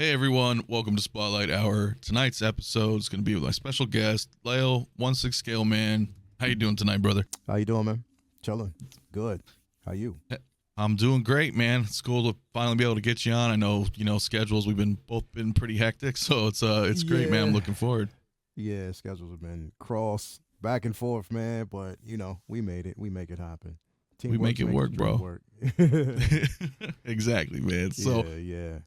Hey everyone, welcome to Spotlight Hour. Tonight's episode is going to be with my special guest, Lael, 1/6 man. How you doing tonight, brother? How you doing, man? Chilling. Good. How you? I'm doing great, man. It's cool to finally be able to get you on. I know, schedules, we've both been pretty hectic, so it's great, man. I'm looking forward. Yeah, schedules have been cross back and forth, man, but we made it. We make it happen. We make it work, bro. Work. Exactly, man. So yeah.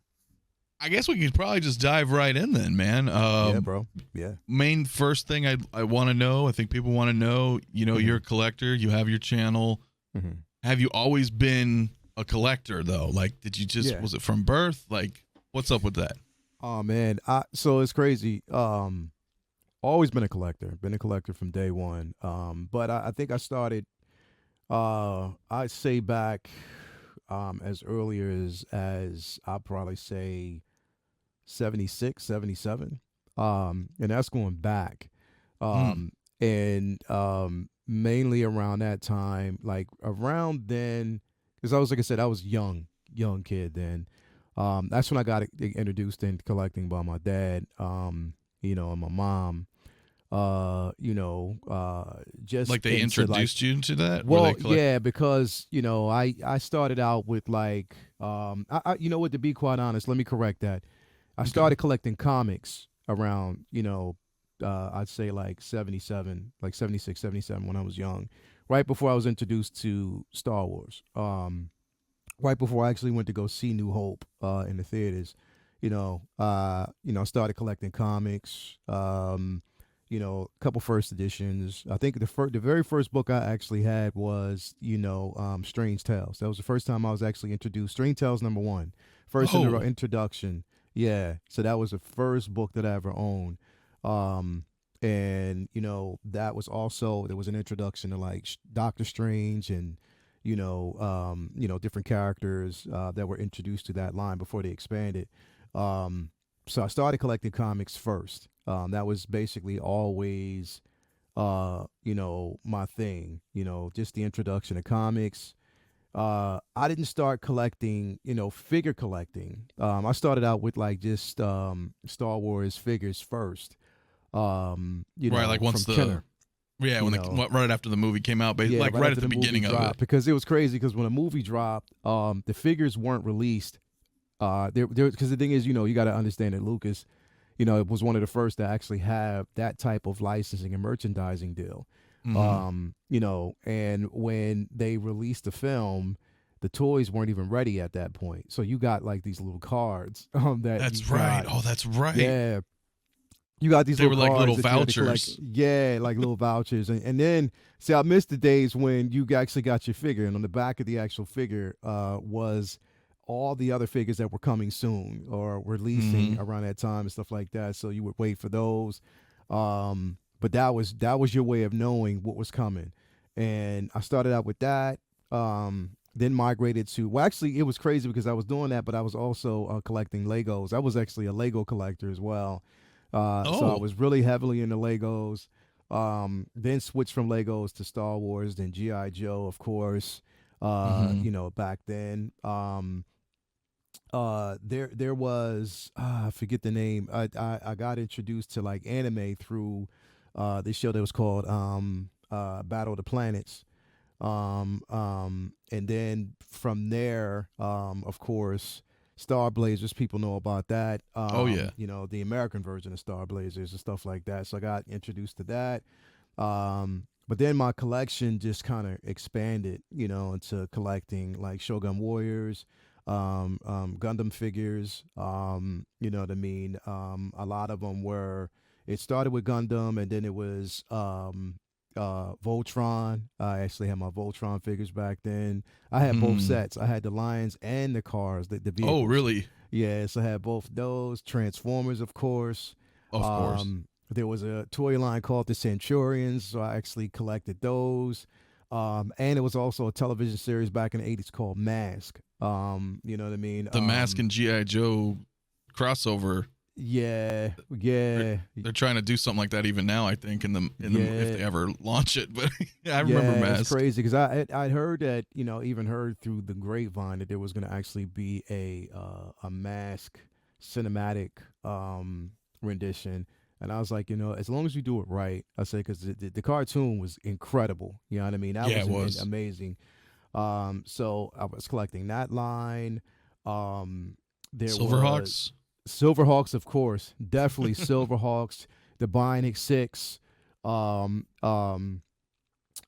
I guess we could probably just dive right in then, man. Yeah, bro. Yeah. Main first thing I want to know, I think people want to know, you're a collector, you have your channel. Mm-hmm. Have you always been a collector though? Like, did you just, was it from birth? Like, what's up with that? Oh man. So it's crazy. Always been a collector. Been a collector from day one. But I think I started, I'd say back, as early as I'd probably say 76, 77. And that's going back. And mainly around that time, like around then, because like I said, I was young kid then. That's when I got introduced in collecting by my dad, and my mom. Just like they introduced you to that. Well, yeah, because I started out with like to be quite honest, let me correct that. I started collecting comics around I'd say like 77, like 76, 77 when I was young, right before I was introduced to Star Wars. Right before I actually went to go see New Hope in the theaters, I started collecting comics. A couple first editions. I think the very first book I actually had was, Strange Tales. That was the first time I was actually introduced. Strange Tales #1, first introduction. Yeah, so that was the first book that I ever owned. And that was also, there was an introduction to like Doctor Strange and different characters that were introduced to that line before they expanded. So I started collecting comics first. That was basically always, my thing, just the introduction to comics. I didn't start collecting, figure collecting. I started out with like just Star Wars figures first. Right, like once Kenner, right after the movie came out, like right at the beginning of it. Because it was crazy, because when the movie dropped, the figures weren't released. Because the thing is, you got to understand that Lucas, it was one of the first to actually have that type of licensing and merchandising deal. And when they released the film, the toys weren't even ready at that point. So you got like these little cards. That's right. Oh, that's right. Yeah. You got these they little were like cards little vouchers. Yeah, like little vouchers. And then, see, I missed the days when you actually got your figure, and on the back of the actual figure was all the other figures that were coming soon or releasing around that time and stuff like that. So you would wait for those. But that was your way of knowing what was coming. And I started out with that. Then migrated to, well, actually, it was crazy because I was doing that, but I was also collecting Legos. I was actually a Lego collector as well. So I was really heavily into Legos. Then switched from Legos to Star Wars, then G.I. Joe, of course. Back then. There was I forget the name. I got introduced to like anime through this show that was called Battle of the Planets. And then from there, of course, Star Blazers, people know about that. The American version of Star Blazers and stuff like that. So I got introduced to that. But then my collection just kind of expanded, into collecting like Shogun Warriors, Gundam figures. You know what I mean? A lot of them were. It started with Gundam, and then it was Voltron. I actually had my Voltron figures back then. I had both sets. I had the lions and the cars, the vehicles. Oh, really? Yeah, so I had both those. Transformers, of course. Of course. There was a toy line called the Centurions, so I actually collected those. And it was also a television series back in the 80s called Mask. You know what I mean? The Mask and G.I. Joe crossover. Yeah. They're trying to do something like that even now, I think, in the if they ever launch it. But I remember Mask. It's crazy because I'd heard that, even heard through the grapevine that there was going to actually be a Mask cinematic rendition. And I was like, as long as you do it right, I say, because the cartoon was incredible. You know what I mean? That Yeah, it was was. amazing. So I was collecting that line. There was Silverhawks. Silverhawks, of course, definitely Silverhawks, the Bionic Six. Um, um,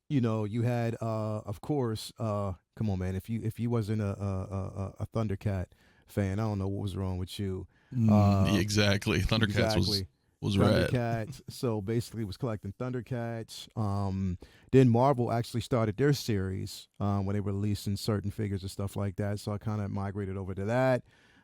you had, of course, come on, man. If you wasn't a Thundercat fan, I don't know what was wrong with you. Exactly. Thundercats Exactly. was rad. Thundercats. So basically, was collecting Thundercats. Then Marvel actually started their series when they were releasing certain figures and stuff like that. So I kind of migrated over to that.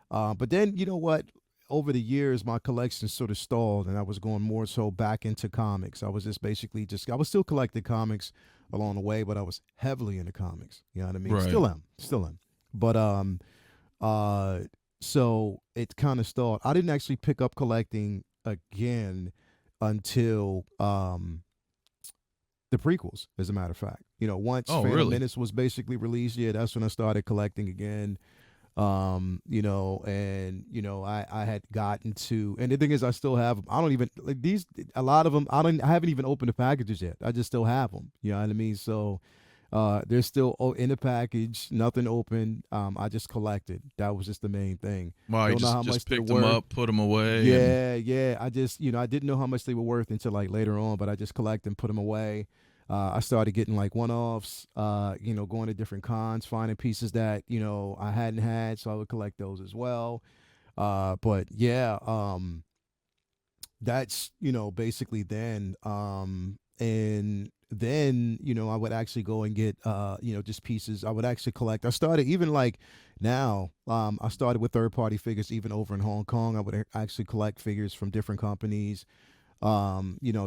But then, you know what? Over the years, my collection sort of stalled, and I was going more so back into comics. I was just basically I was still collecting comics along the way, but I was heavily into comics. You know what I mean? Right. Still am. But so it kind of stalled. I didn't actually pick up collecting again until the prequels, as a matter of fact. Once Oh, Phantom really? Menace was basically released, yeah, that's when I started collecting again. I had gotten to, and the thing is, I still have them. I don't even like these. A lot of them, I haven't even opened the packages yet. I just still have them. You know what I mean? So, they're still in the package, nothing open. I just collected. That was just the main thing. Wow, you Don't know how just much they're picked them worth. up, put them away. Yeah. I just, I didn't know how much they were worth until like later on, but I just collect and put them away. I started getting like one-offs, going to different cons, finding pieces that, I hadn't had, so I would collect those as well. But yeah, that's, basically then. And then, I would actually go and get, just pieces. I would actually collect. I started even like now, I started with third-party figures even over in Hong Kong. I would actually collect figures from different companies.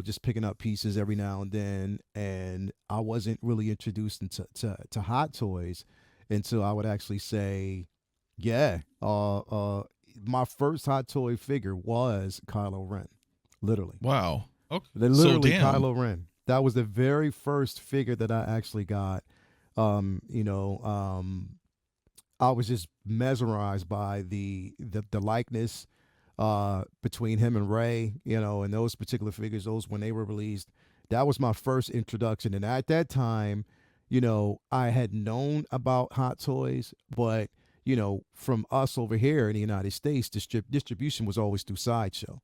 Just picking up pieces every now and then. And I wasn't really introduced to Hot Toys until I would actually say, yeah, my first Hot Toy figure was Kylo Ren, literally. Wow. Okay. Literally So damn. Kylo Ren. That was the very first figure that I actually got. I was just mesmerized by the likeness between him and Ray, and those particular figures, those when they were released. That was my first introduction. And at that time, I had known about Hot Toys, but, from us over here in the United States, distribution was always through Sideshow.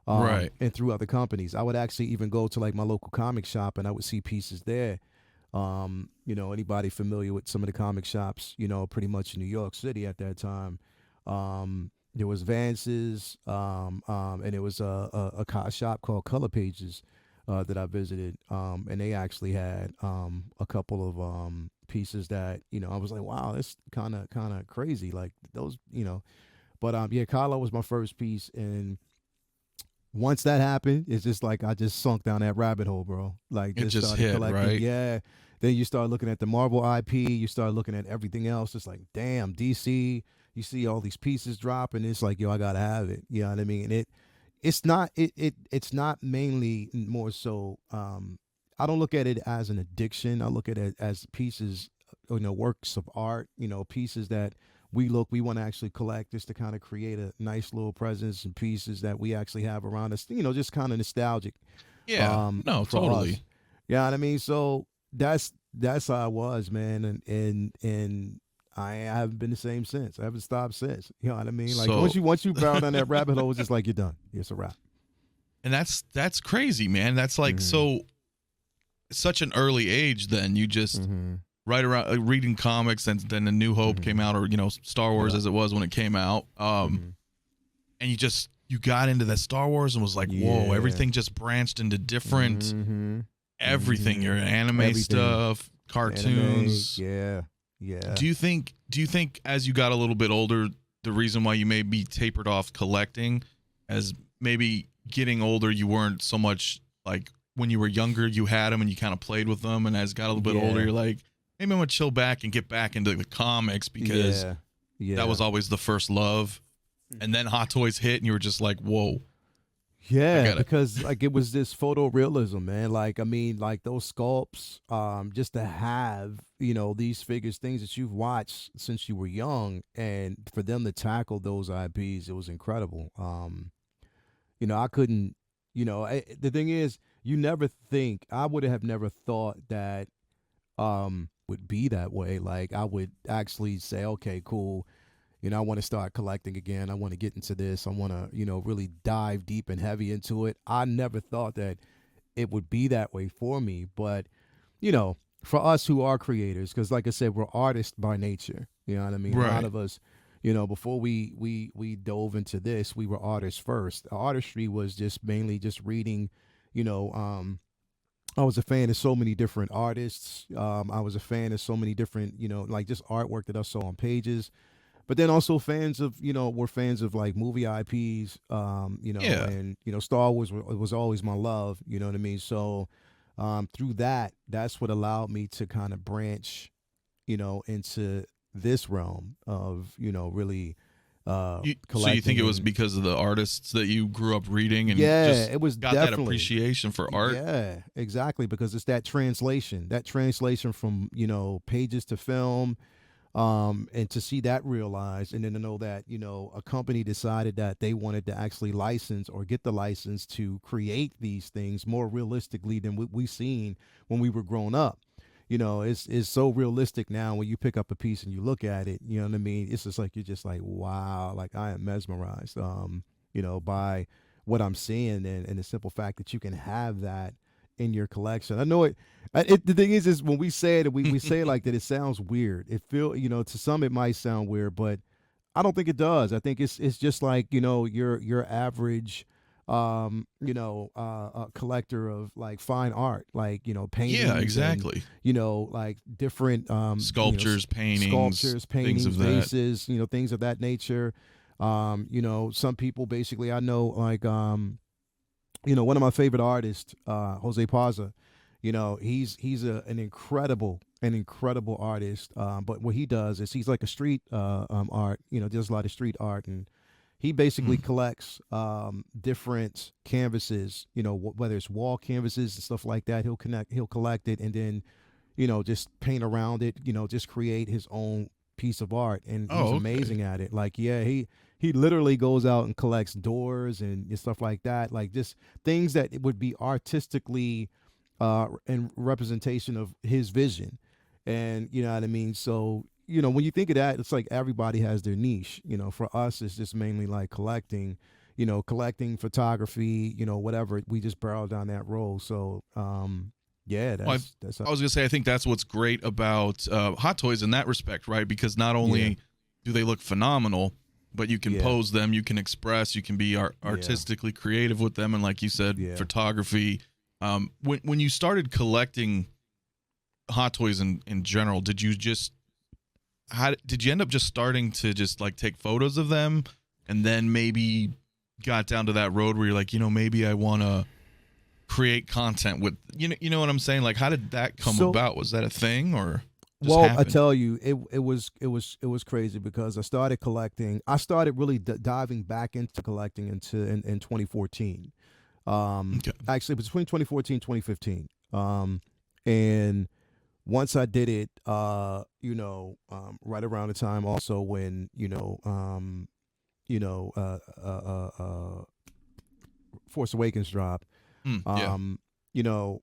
Right. And through other companies. I would actually even go to like my local comic shop and I would see pieces there. Anybody familiar with some of the comic shops, pretty much in New York City at that time. There was Vance's, and there was a shop called Color Pages that I visited, and they actually had a couple of pieces that I was like, wow, that's kind of crazy, like those, But yeah, Kylo was my first piece, and once that happened, it's just like I just sunk down that rabbit hole, bro. Like It just started hit, collecting, right? yeah. Then you start looking at the Marvel IP, you start looking at everything else. It's like, damn, DC. You see all these pieces drop, and it's like, yo, I gotta have it. You know what I mean? And it's not mainly more so. I don't look at it as an addiction. I look at it as pieces, works of art. Pieces that we want to actually collect, just to kind of create a nice little presence and pieces that we actually have around us. Just kind of nostalgic. Yeah. No, for totally. us. You know what I mean? So that's how I was, man, and I haven't been the same since. I haven't stopped since. You know what I mean? Like So- once you barrel down that rabbit hole, it's just like you're done. It's a wrap. And that's crazy, man. That's like so such an early age. Then you just right around reading comics, and then A New Hope came out, or Star Wars as it was when it came out. And you got into that Star Wars and was like, whoa, Yeah. everything just branched into different everything. Your anime Everything. stuff, cartoons. Anime, yeah. Do you think as you got a little bit older, the reason why you maybe tapered off collecting, as maybe getting older, you weren't so much like when you were younger, you had them and you kind of played with them, and as you got a little bit older, you're like, maybe I'm gonna chill back and get back into the comics because that was always the first love. And then Hot Toys hit, and you were just like, whoa. I Yeah, gotta. because like it was this photorealism, man. Like I mean, like those sculpts, just to have, these figures, things that you've watched since you were young, and for them to tackle those IPs, it was incredible. I couldn't, the thing is, you never think I would have never thought that would be that way. Like I would actually say, okay, cool. I want to start collecting again. I want to get into this. I want to, really dive deep and heavy into it. I never thought that it would be that way for me. But, for us who are creators, because like I said, we're artists by nature. You know what I mean? A lot Right. of us, before we dove into this, we were artists first. Artistry was just mainly just reading, you know, I was a fan of so many different artists. I was a fan of so many different, like just artwork that I saw on pages. But then also fans of, we're fans of like movie IPs, Yeah. and Star Wars was always my love. You know what I mean? So through that, that's what allowed me to kind of branch, into this realm of, really So you think collecting it was and because of the artists that you grew up reading and yeah, just it was got that definitely. appreciation for art? Yeah, exactly. Because it's that translation from, pages to film, and to see that realized, and then to know that, a company decided that they wanted to actually license or get the license to create these things more realistically than what we seen when we were growing up. It's so realistic now when you pick up a piece and you look at it, you know what I mean? It's just like you're just like, wow, like I am mesmerized, by what I'm seeing, and the simple fact that you can have that in your collection. I know the thing is when we say it, we say it like that, it sounds weird. It feel, to some it might sound weird, but I don't think it does. I think it's just like, your average collector of like fine art, like, Yeah, paintings and, exactly. like different Sculptures, paintings, sculptures, things paintings, of that. vases, things of that nature. Some people basically I know like one of my favorite artists, Jose Parza. He's an incredible artist. But what he does is he's like a street art. Does a lot of street art, and he basically Mm. collects different canvases. Whether it's wall canvases and stuff like that. He'll collect it, and then just paint around it. Just create his own piece of art, and he's Oh, okay. amazing at it. Like, yeah, he literally goes out and collects doors and stuff like that, like just things that would be artistically in representation of his vision. And you know what I mean? So, when you think of that, it's like everybody has their niche. For us, it's just mainly like collecting, collecting photography, whatever. We just barrel down that road. So, yeah, Well, that's I was gonna say I think that's what's great about Hot Toys in that respect, right? Because not yeah, only do they look phenomenal, but you can yeah, pose them, you can express, you can be yeah, artistically creative with them, and like you said, yeah. photography. When you started collecting Hot Toys in general, did you end up just starting to just like take photos of them, and then maybe got down to that road where you're like, maybe I want to create content with you know what I'm saying? Like, how did that come So, about? Was that a thing or just well, I happened? tell you, it was crazy because I started collecting. I started really diving back into collecting in 2014. Okay. Actually, between 2014 and 2015. And once I did it, right around the time also when you know, uh, uh, uh, uh, Force Awakens dropped. Yeah. Um, you know,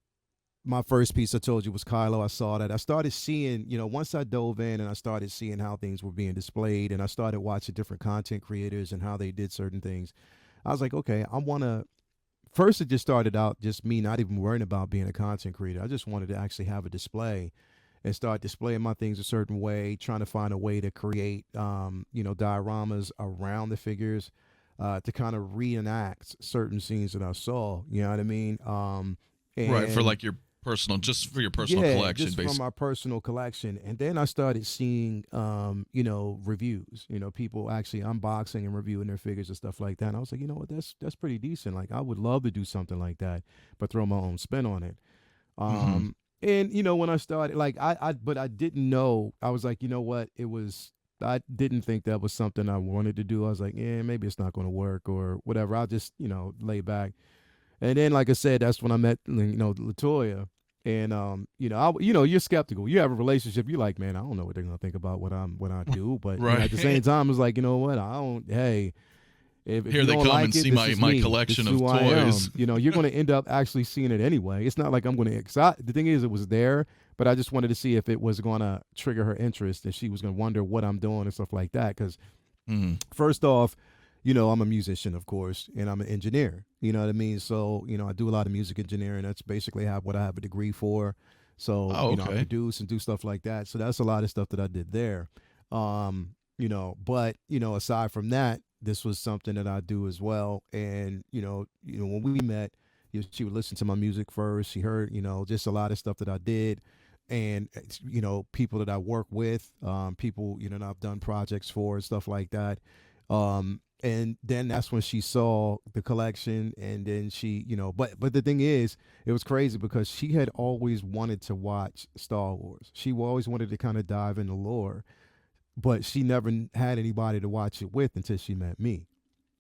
my first piece I told you was Kylo. I saw that. I started seeing, once I dove in and I started seeing how things were being displayed, and I started watching different content creators and how they did certain things. I was like, okay, I want to. First, it just started out just me not even worrying about being a content creator. I just wanted to actually have a display and start displaying my things a certain way, trying to find a way to create, dioramas around the figures, to kind of reenact certain scenes that I saw. You know what I mean? Right, for And like your personal, just for your personal yeah, collection, just from basically. my personal collection. And then I started seeing, reviews, people actually unboxing and reviewing their figures and stuff like that. And I was like, you know what, that's pretty decent. Like, I would love to do something like that, but throw my own spin on it. Mm-hmm. And when I started, like, but I didn't know. I was like, you know what, it was. I didn't think that was something I wanted to do. I was like, yeah, maybe it's not going to work or whatever. I'll just, lay back. And then, like I said, that's when I met, Latoya. And you're skeptical. You have a relationship. You're like, man, I don't know what they're gonna think about what I do. But Right. at the same time, it's like, you know what? I don't. Hey, if Here you they don't come like and it, see this my is my me. collection This is of who I am. toys. You're gonna end up actually seeing it anyway. It's not like I'm gonna. The thing is, it was there, but I just wanted to see if it was gonna trigger her interest, and she was gonna wonder what I'm doing and stuff like that. Because first off, I'm a musician, of course, and I'm an engineer. You know what I mean? So, I do a lot of music engineering. That's basically what I have a degree for. So, I produce and do stuff like that. So that's a lot of stuff that I did there. But, aside from that, this was something that I do as well. And, when we met, she would listen to my music first. She heard, just a lot of stuff that I did. And, people that I work with, people, that I've done projects for and stuff like that. And then that's when she saw the collection, and then she, but the thing is, it was crazy because she had always wanted to watch Star Wars. She always wanted to kind of dive into lore, but she never had anybody to watch it with until she met me.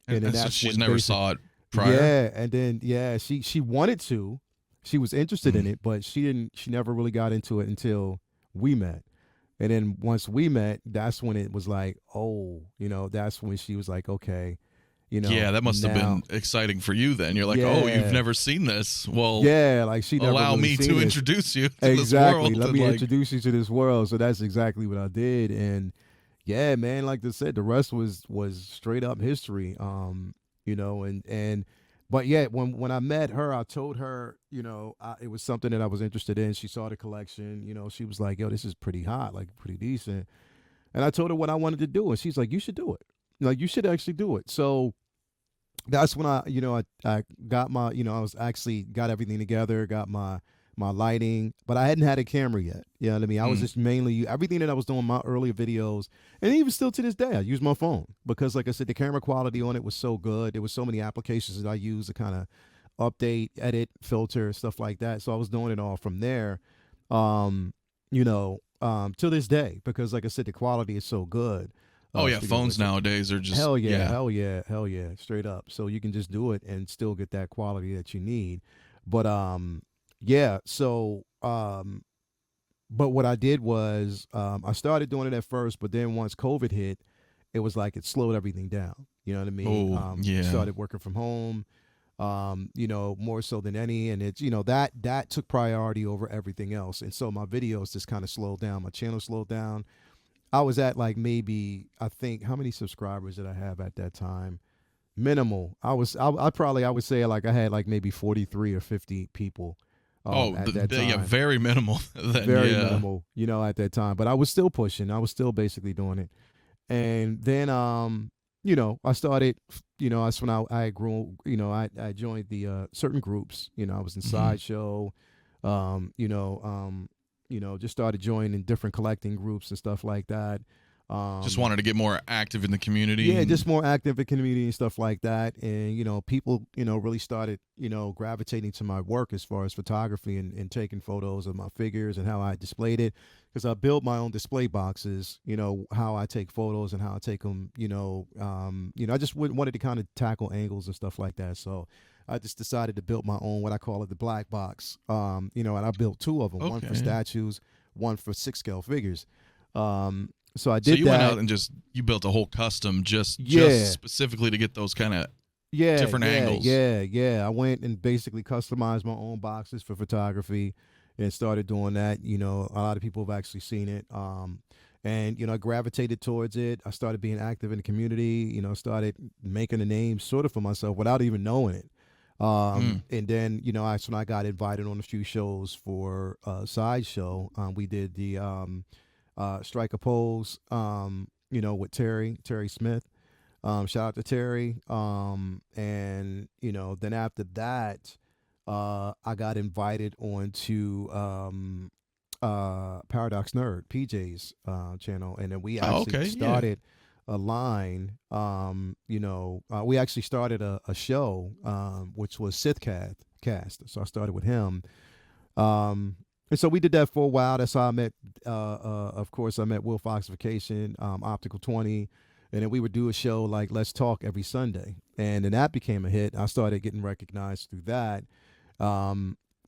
And then that's she's never saw it prior. Yeah, and then she wanted to, she was interested in it, but she never really got into it until we met. And then once we met, that's when it was like, that's when she was like, okay, Yeah, that must have been exciting for you then. You're like, oh, you've never seen this. Well, yeah, like she never allow really me seen to this. introduce you to Exactly. this world. Let me introduce you to this world. So that's exactly what I did. And yeah, man, like I said, the rest was straight up history. But yeah, when I met her, I told her, it was something that I was interested in. She saw the collection, she was like, yo, this is pretty hot, like pretty decent. And I told her what I wanted to do. And she's like, you should do it. Like, you should actually do it. So that's when I got my, I was actually got everything together, got my lighting, but I hadn't had a camera yet. You know what I mean? I was just mainly, everything that I was doing, my earlier videos, and even still to this day, I use my phone because, like I said, the camera quality on it was so good. There was so many applications that I use to kind of update, edit, filter, stuff like that. So I was doing it all from there, to this day, because like I said, the quality is so good. Phones nowadays are just hell yeah, straight up. So you can just do it and still get that quality that you need. But but what I did was I started doing it at first, but then once COVID hit, it was like it slowed everything down. You know what I mean? Started working from home, more so than any, and it's that took priority over everything else, and so my videos just kind of slowed down. My channel slowed down. I was at like maybe, I think, how many subscribers did I have at that time? Minimal. I would say like I had like maybe 43 or 50 people. At that time. Yeah, very minimal. Very minimal, at that time. But I was still pushing. I was still basically doing it. And then, I started, that's when I grew, I joined the certain groups. I was in Sideshow, just started joining different collecting groups and stuff like that. Just wanted to get more active in the community. Yeah, just more active in the community and stuff like that. And, people, really started, gravitating to my work as far as photography and taking photos of my figures and how I displayed it. Because I built my own display boxes, how I take photos and how I take them, I just wanted to kind of tackle angles and stuff like that. So I just decided to build my own, what I call it, the black box. And I built two of them, one for statues, one for 6-scale figures. So I did that. So you went out and you built a whole custom just specifically to get those kind of different angles. Yeah. I went and basically customized my own boxes for photography and started doing that. A lot of people have actually seen it. And I gravitated towards it. I started being active in the community, started making a name sort of for myself without even knowing it. And then, that's when I got invited on a few shows for Sideshow. We did the Strike a Pose, with Terry Smith. Shout out to Terry. And, then after that, I got invited onto Paradox Nerd, PJ's channel. And then we actually started a line, we actually started a show, which was Sith Cast. So I started with him. And so we did that for a while. That's how I met. Of course, I met Will Fox Vacation, Optical 20, and then we would do a show like Let's Talk every Sunday, and then that became a hit. I started getting recognized through that.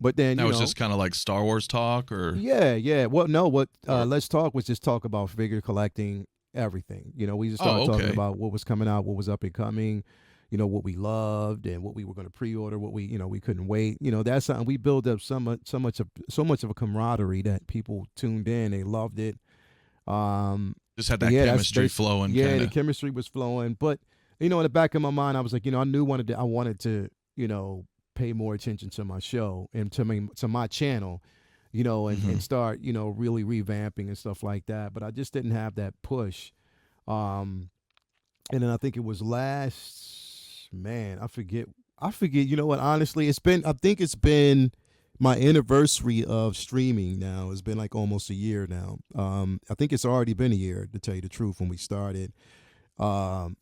But then That was just kind of like Star Wars talk, or yeah. Well, no, what or- Let's Talk was just talk about figure collecting, everything. We just started talking okay. about what was coming out, what was up and coming, what we loved and what we were going to pre-order, what we couldn't wait. That's something we built up so much of a camaraderie that people tuned in, they loved it. Just had that yeah, chemistry flowing. Yeah, kinda. the chemistry was flowing, but in the back of my mind, I was like, I wanted to, pay more attention to my show and to my channel, and start, really revamping and stuff like that. But I just didn't have that push. And then I think it was I forget. You know what? Honestly, I think it's been my anniversary of streaming now. It's been like almost a year now. I think it's already been a year, to tell you the truth, when we started. After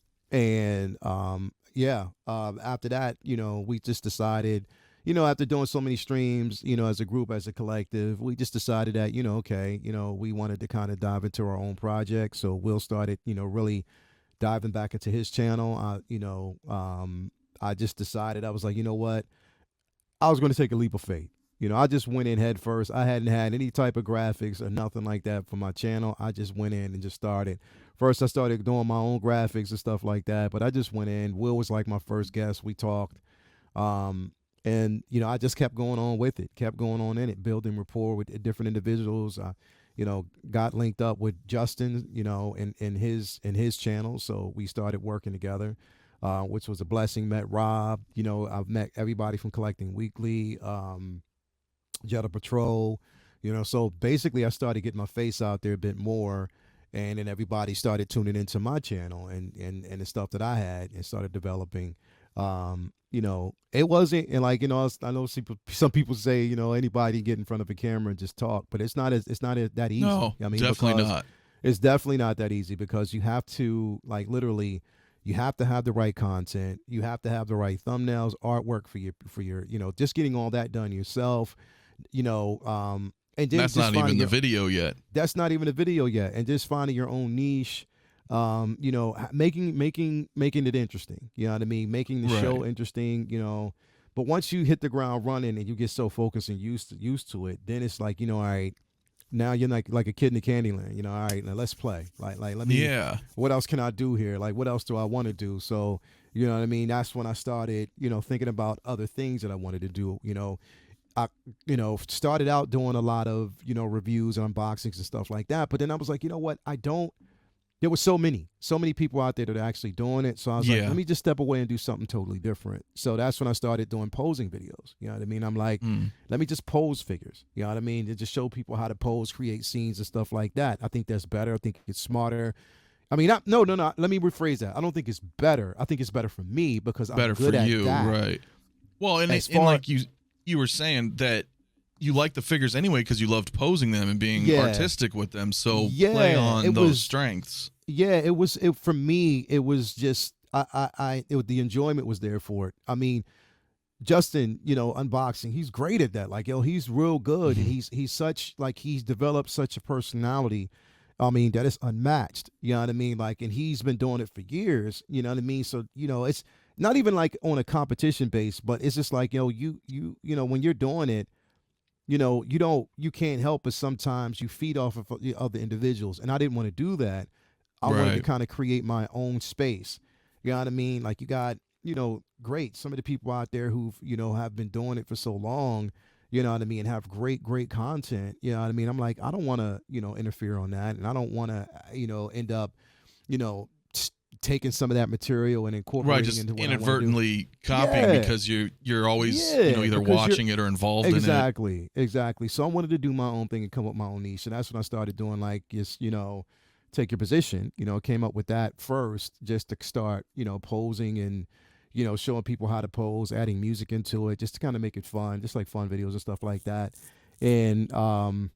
that, we just decided, after doing so many streams, as a group, as a collective, we just decided that, okay, we wanted to kind of dive into our own project. So Will started, really diving back into his channel. I just decided, I was like, you know what? I was going to take a leap of faith. I just went in head first. I hadn't had any type of graphics or nothing like that for my channel. I just went in and just started. First, I started doing my own graphics and stuff like that, but I just went in. Will was like my first guest. We talked. I just kept going on with it, kept going on in it, building rapport with different individuals. Got linked up with Justin, in his channel. So we started working together, which was a blessing. Met Rob, I've met everybody from Collecting Weekly, Jedi Patrol, so basically I started getting my face out there a bit more, and then everybody started tuning into my channel and the stuff that I had, and started developing. It wasn't, and like, I know some people say, anybody get in front of a camera and just talk, but it's not that easy. No, definitely not. It's definitely not that easy, because you have to, like, literally, you have to have the right content. You have to have the right thumbnails, artwork for your, just getting all that done yourself, and then That's not even the video yet. That's not even a video yet. And just finding your own niche, making it interesting. You know what I mean? Making the show interesting, But once you hit the ground running and you get so focused and used to it, then it's like, all right, now you're like a kid in the candy land. All right, now let's play. Like let me. Yeah. What else can I do here? Like, what else do I want to do? So, you know what I mean? That's when I started, thinking about other things that I wanted to do. I, started out doing a lot of, reviews and unboxings and stuff like that. But then I was like, you know what? There were so many people out there that are actually doing it. So I was like, let me just step away and do something totally different. So that's when I started doing posing videos. You know what I mean? I'm like, let me just pose figures. You know what I mean? To just show people how to pose, create scenes and stuff like that. I think that's better. I think it's smarter. I mean, no. Let me rephrase that. I don't think it's better. I think it's better for me, because better I'm good for at you, that. right? Well, and like you were saying that you like the figures anyway because you loved posing them and being artistic with them. So play on those strengths. Yeah, for me. It was just the enjoyment was there for it. I mean, Justin, unboxing, he's great at that. Like, he's real good, and he's such, like, he's developed such a personality. I mean, that is unmatched. You know what I mean? Like, and he's been doing it for years. You know what I mean? So, it's not even like on a competition base, but it's just like, you when you're doing it, you can't help but sometimes you feed off of other individuals. And I didn't want to do that. I wanted to kind of create my own space. You know what I mean? Like, you got, great, some of the people out there who've, have been doing it for so long, you know what I mean, and have great content. You know what I mean? I'm like, I don't want to, interfere on that. And I don't want to, end up, taking some of that material and incorporating just into what inadvertently copying because you're always either watching it or involved in it. Exactly. So I wanted to do my own thing and come up with my own niche. And that's when I started doing, like, just, take your position. Came up with that first, just to start, posing and, showing people how to pose, adding music into it, just to kind of make it fun, just like fun videos and stuff like that. And well,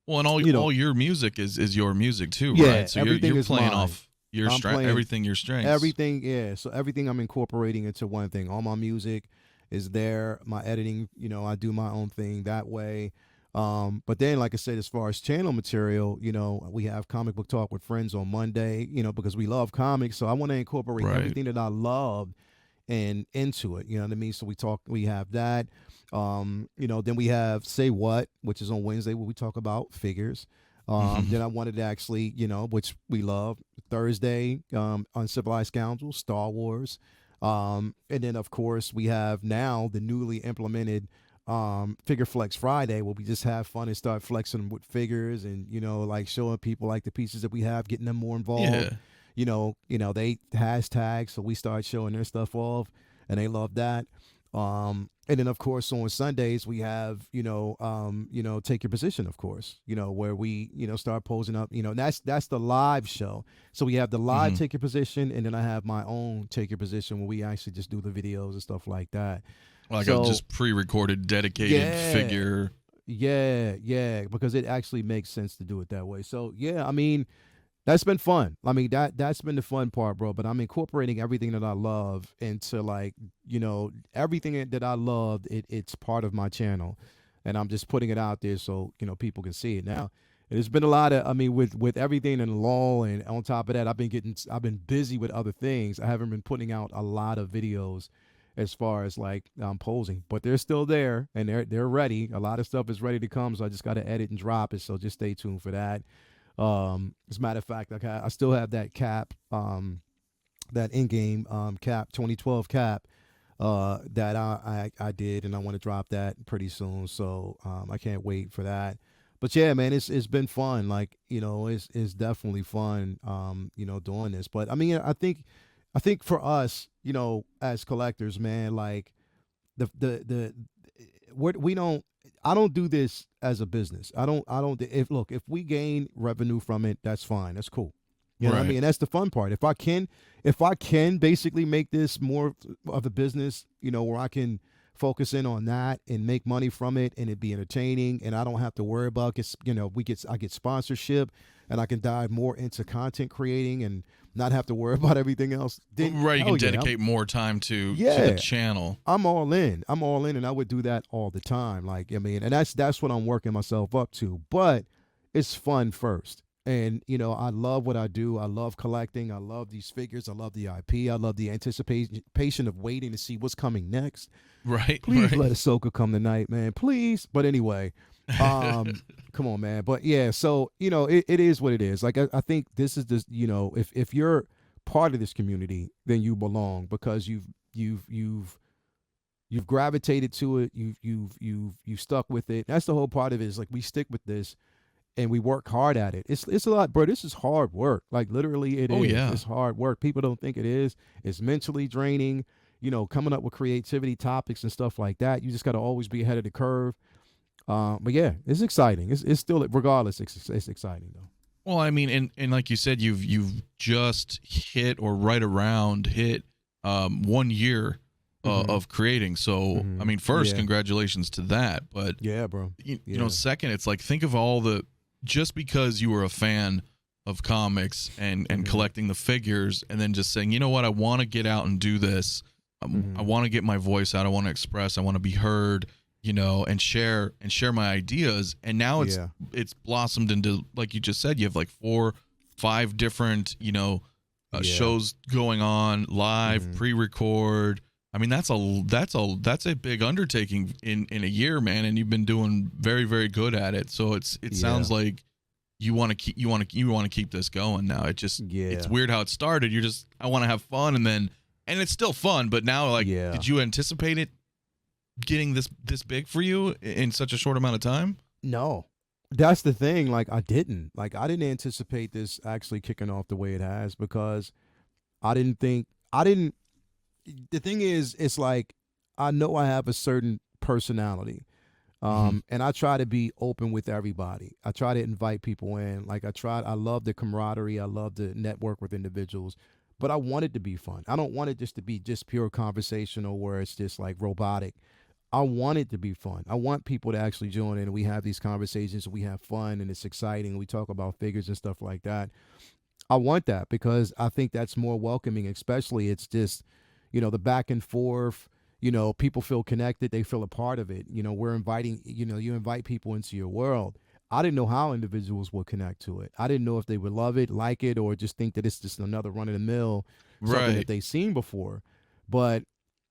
and all your music is your music too, yeah, right? So you're playing off your strength, everything your strengths. Everything, yeah. So everything I'm incorporating into one thing. All my music is there. My editing, I do my own thing that way. But then, like I said, as far as channel material, we have comic book talk with friends on Monday, because we love comics. So I want to incorporate Right. everything that I love and into it. You know what I mean? So we have that. Then we have Say What, which is on Wednesday, where we talk about figures. Then I wanted to actually, which we love, Thursday, Uncivilized Scoundrels, Star Wars. And then, of course, we have now the newly implemented Figure Flex Friday, where we just have fun and start flexing with figures and, like showing people like the pieces that we have, getting them more involved. Yeah. They hashtag, so we start showing their stuff off, and they love that. And then, of course, on Sundays we have Take Your Position, of course, where we start posing up. That's the live show. So we have the live Take Your Position, and then I have my own Take Your Position, where we actually just do the videos and stuff like that. Like a just pre-recorded, dedicated figure. Yeah, because it actually makes sense to do it that way. So yeah, I mean, that's been fun. I mean, that's been the fun part, bro. But I'm incorporating everything that I love into, like, everything that I loved. It's part of my channel, and I'm just putting it out there so people can see it. Now, there's been a lot of, I mean, with everything in law, and on top of that, I've been busy with other things. I haven't been putting out a lot of videos as far as like posing, but they're still there and they're ready. A lot of stuff is ready to come, so I just got to edit and drop it. So just stay tuned for that. As a matter of fact, I still have that cap, that in-game cap 2012 cap that I did, and I want to drop that pretty soon. So I can't wait for that. But yeah, man, it's been fun. Like, it's definitely fun doing this. But I mean, I think for us, as collectors, man, like we don't, I don't do this as a business. If we gain revenue from it, that's fine. That's cool. You know what I mean? And that's the fun part. If I can basically make this more of a business, where I can focus in on that and make money from it, and it be entertaining, and I don't have to worry about I get sponsorship, and I can dive more into content creating and not have to worry about everything else. Then, you can dedicate more time to the channel. I'm all in, and I would do that all the time. Like, I mean, and that's what I'm working myself up to. But it's fun first. And, I love what I do. I love collecting. I love these figures. I love the IP. I love the anticipation of waiting to see what's coming next. Right. Please let Ahsoka come tonight, man. Please. But anyway, come on, man. But yeah, so, it is what it is. Like, I think this is this, if you're part of this community, then you belong, because you've gravitated to it. You've stuck with it. That's the whole part of it, is like, we stick with this and we work hard at it. It's a lot, bro. This is hard work. Like, literally it is. Yeah. It's hard work. People don't think it is. It's mentally draining, coming up with creativity topics and stuff like that. You just got to always be ahead of the curve. But yeah, it's exciting. It's still, regardless, it's exciting though. Well, I mean, and like you said, you've just hit, or right around hit 1 year of creating. So I mean, first, congratulations to that. But yeah, bro. Second, it's like, think of all the, just because you were a fan of comics and collecting the figures, and then just saying, you know what, I want to get out and do this. I want to get my voice out. I want to express. I want to be heard. And share my ideas. And now it's blossomed into, like you just said, you have like 4, 5 different shows going on live, pre-record. I mean, that's a big undertaking in a year, man. And you've been doing very, very good at it. So it sounds like you want to keep this going now. It's weird how it started. I want to have fun, and it's still fun, but now, like, did you anticipate it getting this big for you in such a short amount of time? No, that's the thing. Like, I didn't anticipate this actually kicking off the way it has, because the thing is, it's like, I know I have a certain personality, and I try to be open with everybody. I try to invite people in. Like, I love the camaraderie. I love the network with individuals, but I want it to be fun. I don't want it just to be just pure conversational where it's just like robotic. I want it to be fun. I want people to actually join in, and we have these conversations, and we have fun, and it's exciting. We talk about figures and stuff like that. I want that, because I think that's more welcoming, especially it's just, the back and forth, people feel connected, they feel a part of it. We're inviting, you invite people into your world. I didn't know how individuals would connect to it. I didn't know if they would love it, like it, or just think that it's just another run of the mill, something that Right. they've seen before. But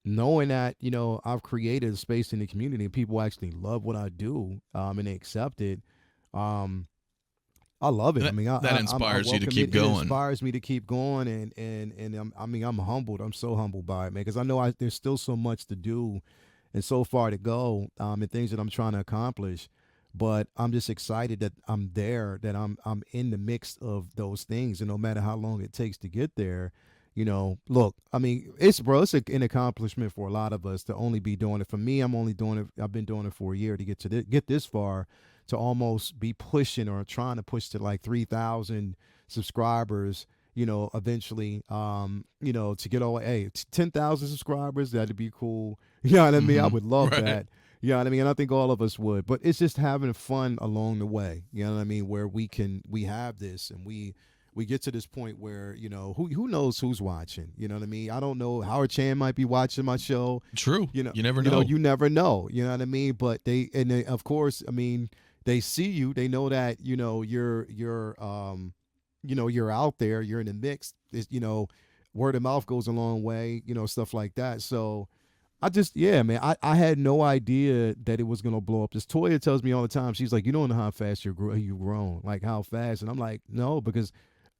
knowing that, I've created a space in the community and people actually love what I do, and they accept it. Um, I love it. I That, mean, that I inspires you to welcome keep it. It going. inspires me to keep going, and I'm humbled. I'm so humbled by it, man, because I know there's still so much to do, and so far to go, and things that I'm trying to accomplish. But I'm just excited that I'm there, that I'm in the mix of those things, and no matter how long it takes to get there, look, I mean, it's an accomplishment for a lot of us to only be doing it. For me, I'm only doing it. I've been doing it for a year to get this far, to almost be pushing or trying to push to like 3,000 subscribers. Eventually, to get all 10,000 subscribers, that'd be cool. You know what I mean? I would love Right. that. You know what I mean? And I think all of us would. But it's just having fun along the way. You know what I mean? Where we have this, and we get to this point where, who knows who's watching. You know what I mean? I don't know. Howard Chan might be watching my show. True. You know, You never know. you never know. You know what I mean? But they, of course, I mean, they see you. They know that you're you're out there. You're in the mix. Word of mouth goes a long way. Stuff like that. So I just, yeah, man, I had no idea that it was gonna blow up. This Toya tells me all the time. She's like, you don't know how fast you've grown, like how fast. And I'm like, no, because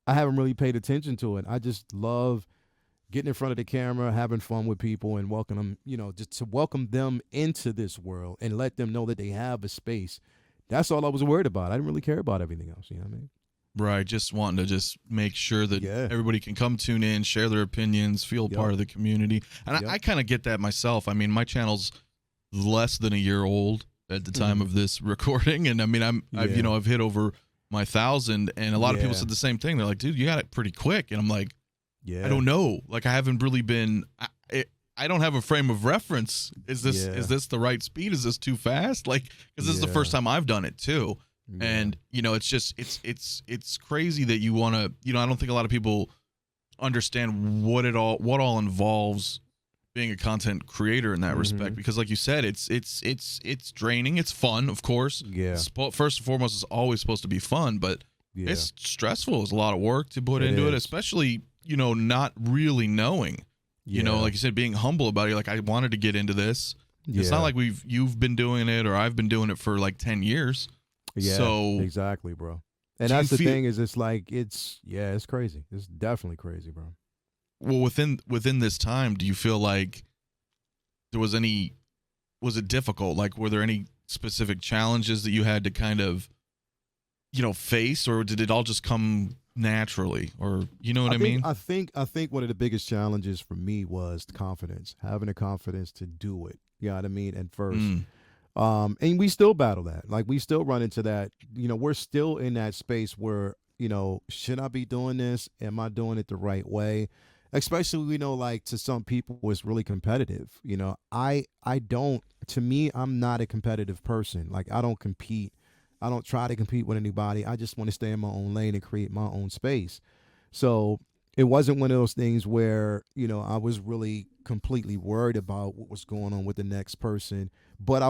I haven't really paid attention to it. I just love getting in front of the camera, having fun with people, and welcome them, just to welcome them into this world and let them know that they have a space. That's all I was worried about. I didn't really care about everything else. You know what I mean? Right. Just wanting to just make sure that Yeah. everybody can come tune in, share their opinions, feel Yep. part of the community. And Yep. I kind of get that myself. I mean, my channel's less than a year old at the time of this recording. And I mean, I've Yeah. I've hit over my 1,000, and a lot of people Yeah. said the same thing. They're like, dude, you got it pretty quick. And I'm like, Yeah. I don't know. Like, I haven't really been, I don't have a frame of reference. Is this the right speed? Is this too fast? Like, because this is the Yeah. first time I've done it too. Yeah. And it's just it's crazy that you want to, I don't think a lot of people understand what all involves being a content creator in that respect, because like you said, it's draining. It's fun, of course. Yeah. First and foremost, it's always supposed to be fun, but Yeah. it's stressful. It's a lot of work to put It into it, is. especially not really knowing. Yeah. Like you said, being humble about it. Like, I wanted to get into this. It's Yeah. not like you've been doing it, or I've been doing it for like 10 years. Yeah, So exactly, bro. And do you that's the feel- thing, is it's like it's crazy. It's definitely crazy, bro. well, within this time, do you feel like there was it difficult? Like, were there any specific challenges that you had to kind of, face, or did it all just come naturally? Or, you know what I mean? I think one of the biggest challenges for me was confidence, having the confidence to do it. You know what I mean? At first. And we still battle that. Like, we still run into that. We're still in that space where, should I be doing this? Am I doing it the right way? Especially, like, to some people, it's really competitive. I don't, to me, I'm not a competitive person. Like, I don't compete. I don't try to compete with anybody. I just want to stay in my own lane and create my own space. So it wasn't one of those things where, I was really completely worried about what was going on with the next person. But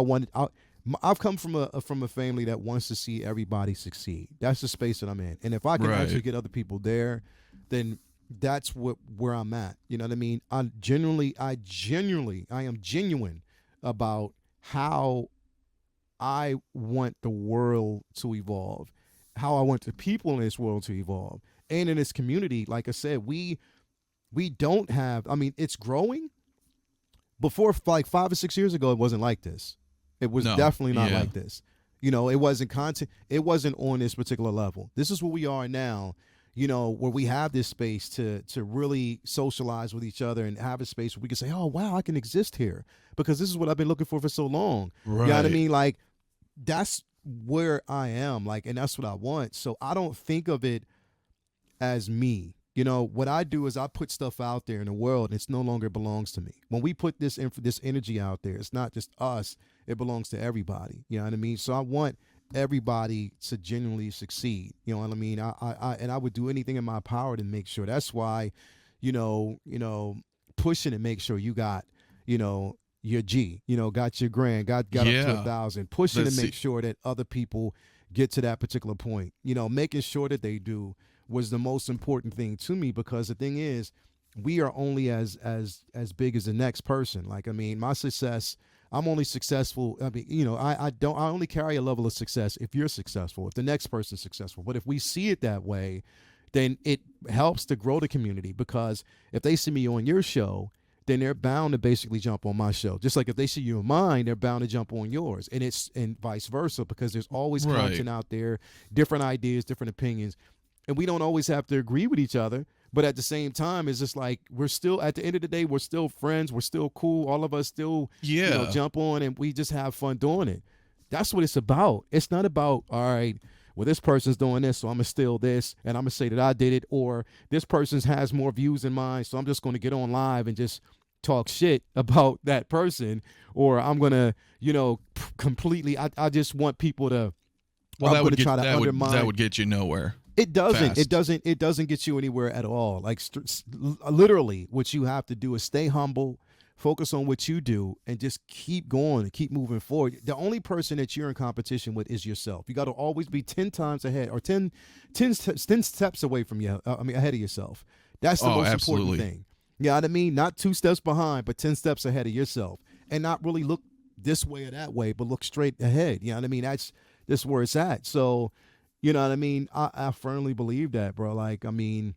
I've come from a family that wants to see everybody succeed. That's the space that I'm in. And if I can Right. actually get other people there, then that's where I'm at. You know what I mean? I am genuine about how I want the world to evolve, how I want the people in this world to evolve. And in this community, like I said, we don't have, I mean, it's growing. Before, like 5 or 6 years ago, it wasn't like this. It was No. definitely not Yeah. like this. It wasn't content. It wasn't on this particular level. This is where we are now, where we have this space to really socialize with each other and have a space where we can say, oh, wow, I can exist here because this is what I've been looking for so long. Right. You know what I mean? Like, that's where I am, like, and that's what I want. So I don't think of it as me. What I do is I put stuff out there in the world, and it no longer belongs to me. When we put this energy out there, it's not just us, it belongs to everybody. You know what I mean? So I want everybody to genuinely succeed. You know what I mean? I would do anything in my power to make sure. That's why, pushing and make sure you got, your G, got your grand, got up to Yeah. 1,000, pushing Let's to see. make sure that other people get to that particular point. Making sure that they do was the most important thing to me, because the thing is, we are only as big as the next person. Like, I mean, my success, I'm only successful. I mean, I only carry a level of success if you're successful, if the next person's successful. But if we see it that way, then it helps to grow the community, because if they see me on your show, then they're bound to basically jump on my show. Just like if they see you in mine, they're bound to jump on yours. And vice versa, because there's always Right. content out there, different ideas, different opinions. And we don't always have to agree with each other. But at the same time, it's just like, we're still, at the end of the day, we're still friends. We're still cool. All of us still, Yeah. jump on, and we just have fun doing it. That's what it's about. It's not about, all right, well, this person's doing this, so I'm going to steal this, and I'm going to say that I did it. Or this person has more views than mine, so I'm just going to get on live and just talk shit about that person. Or I'm going to, completely, I just want people to, Well, I'm going to try to that undermine. would get you nowhere. It doesn't. Fast. It doesn't get you anywhere at all. Like, literally, what you have to do is stay humble, focus on what you do, and just keep going and keep moving forward. The only person that you're in competition with is yourself. You got to always be 10 times ahead, or 10 steps away from you. Ahead of yourself. That's the most absolutely. important thing. You know what I mean? Not 2 steps behind, but 10 steps ahead of yourself, and not really look this way or that way, but look straight ahead. You know what I mean? That's where it's at. So, you know what I mean? I firmly believe that, bro. Like, I mean,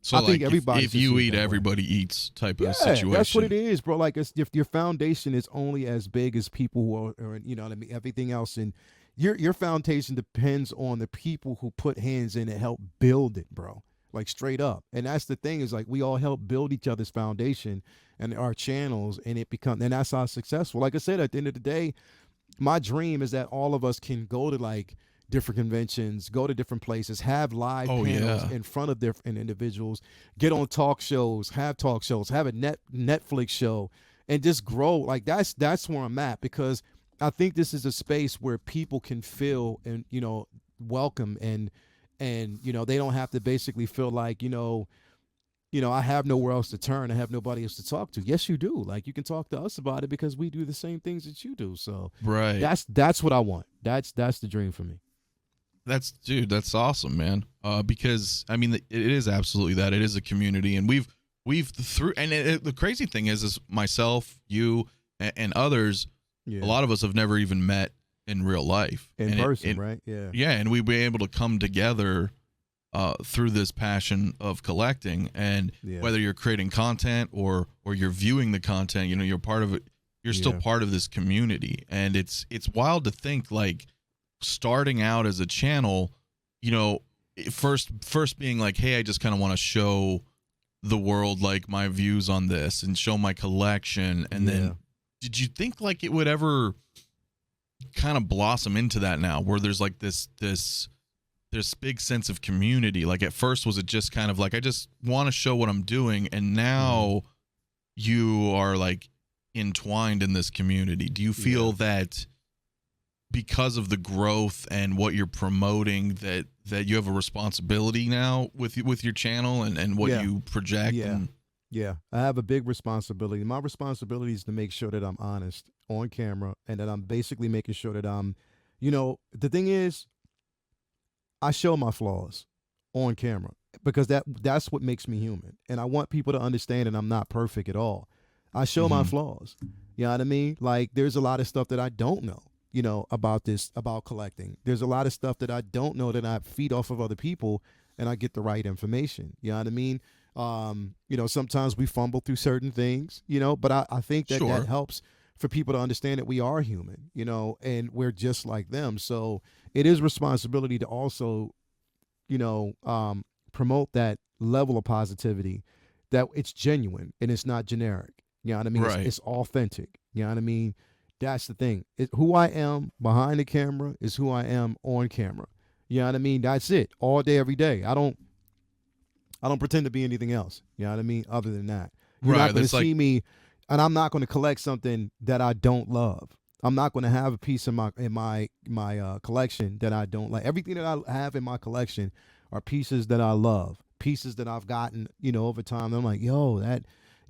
So I like, think everybody. if you eat, everybody eats type of situation. That's what it is, bro. Like, if your foundation is only as big as people who are, you know what I mean, everything else, and your foundation depends on the people who put hands in and help build it, bro. Like, straight up. And that's the thing, is like, we all help build each other's foundation and our channels, and and that's how successful. Like I said, at the end of the day, my dream is that all of us can go to, like, different conventions, go to different places, have live panels in front of different individuals, get on talk shows, have a Netflix show, and just grow. Like, that's where I'm at, because I think this is a space where people can feel and welcome, and they don't have to basically feel like I have nowhere else to turn. I have nobody else to talk to. Yes, you do. Like, you can talk to us about it, because we do the same things that you do. So Right. that's what I want. That's the dream for me. That's awesome, man. Because I mean, it is absolutely that. It is a community, and we've through. And the crazy thing is myself, you, and others. Yeah. A lot of us have never even met in real life, in person, right? Yeah. Yeah, and we've been able to come together through this passion of collecting. And whether you're creating content or you're viewing the content, you're part of it. You're still part of this community, and it's wild to think, like, starting out as a channel, first being like, hey, I just kind of want to show the world, like, my views on this and show my collection. And then did you think, like, it would ever kind of blossom into that now, where there's like this big sense of community? Like, at first, was it just kind of like, I just want to show what I'm doing, and now you are, like, entwined in this community? Do you feel that because of the growth and what you're promoting, that you have a responsibility now with your channel and what you project? Yeah, I have a big responsibility. My responsibility is to make sure that I'm honest on camera, and that I'm basically making sure that I'm, the thing is, I show my flaws on camera, because that's what makes me human. And I want people to understand that I'm not perfect at all. I show my flaws. You know what I mean? Like, there's a lot of stuff that I don't know, about collecting. There's a lot of stuff that I don't know, that I feed off of other people, and I get the right information. You know what I mean? Sometimes we fumble through certain things, but I think that that helps for people to understand that we are human, and we're just like them. So it is responsibility to also, promote that level of positivity, that it's genuine and it's not generic. You know what I mean? Right. It's authentic. You know what I mean? That's the thing. Who I am behind the camera is who I am on camera. You know what I mean? That's it. All day, every day. I don't pretend to be anything else. You know what I mean? Other than that, you're not going to see me, and I'm not going to collect something that I don't love. I'm not going to have a piece in my collection that I don't like. Everything that I have in my collection are pieces that I love, pieces that I've gotten, over time. I'm like, yo, that,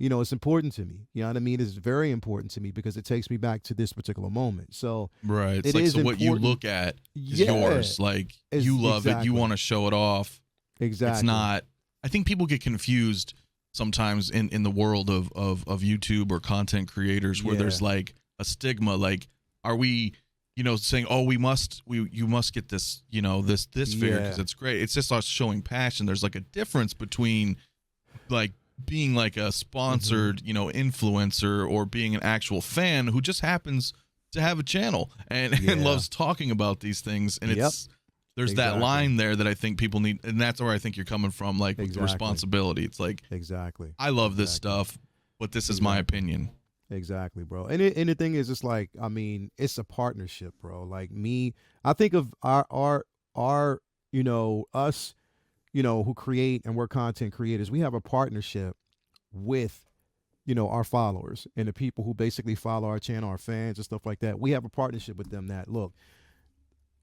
it's important to me. You know what I mean? It's very important to me because it takes me back to this particular moment. So Right. It's it like, is so what you important. look at is Yeah, yours. Like, you love it. You exactly. want to show it off. Exactly. It's not, I think people get confused sometimes in the world of YouTube or content creators where there's like a stigma. Like, are we, saying, oh, you must get this, this figure because it's great. It's just us showing passion. There's like a difference between like being like a sponsored, influencer, or being an actual fan who just happens to have a channel and loves talking about these things. And there's that line there that I think people need, and that's where I think you're coming from, like with the responsibility. It's like, I love this stuff, but this is my opinion. Exactly, bro. And the thing is, it's like, I mean, it's a partnership, bro. Like I think of our us, who create and we're content creators. We have a partnership with, our followers and the people who basically follow our channel, our fans and stuff like that. We have a partnership with them that, look,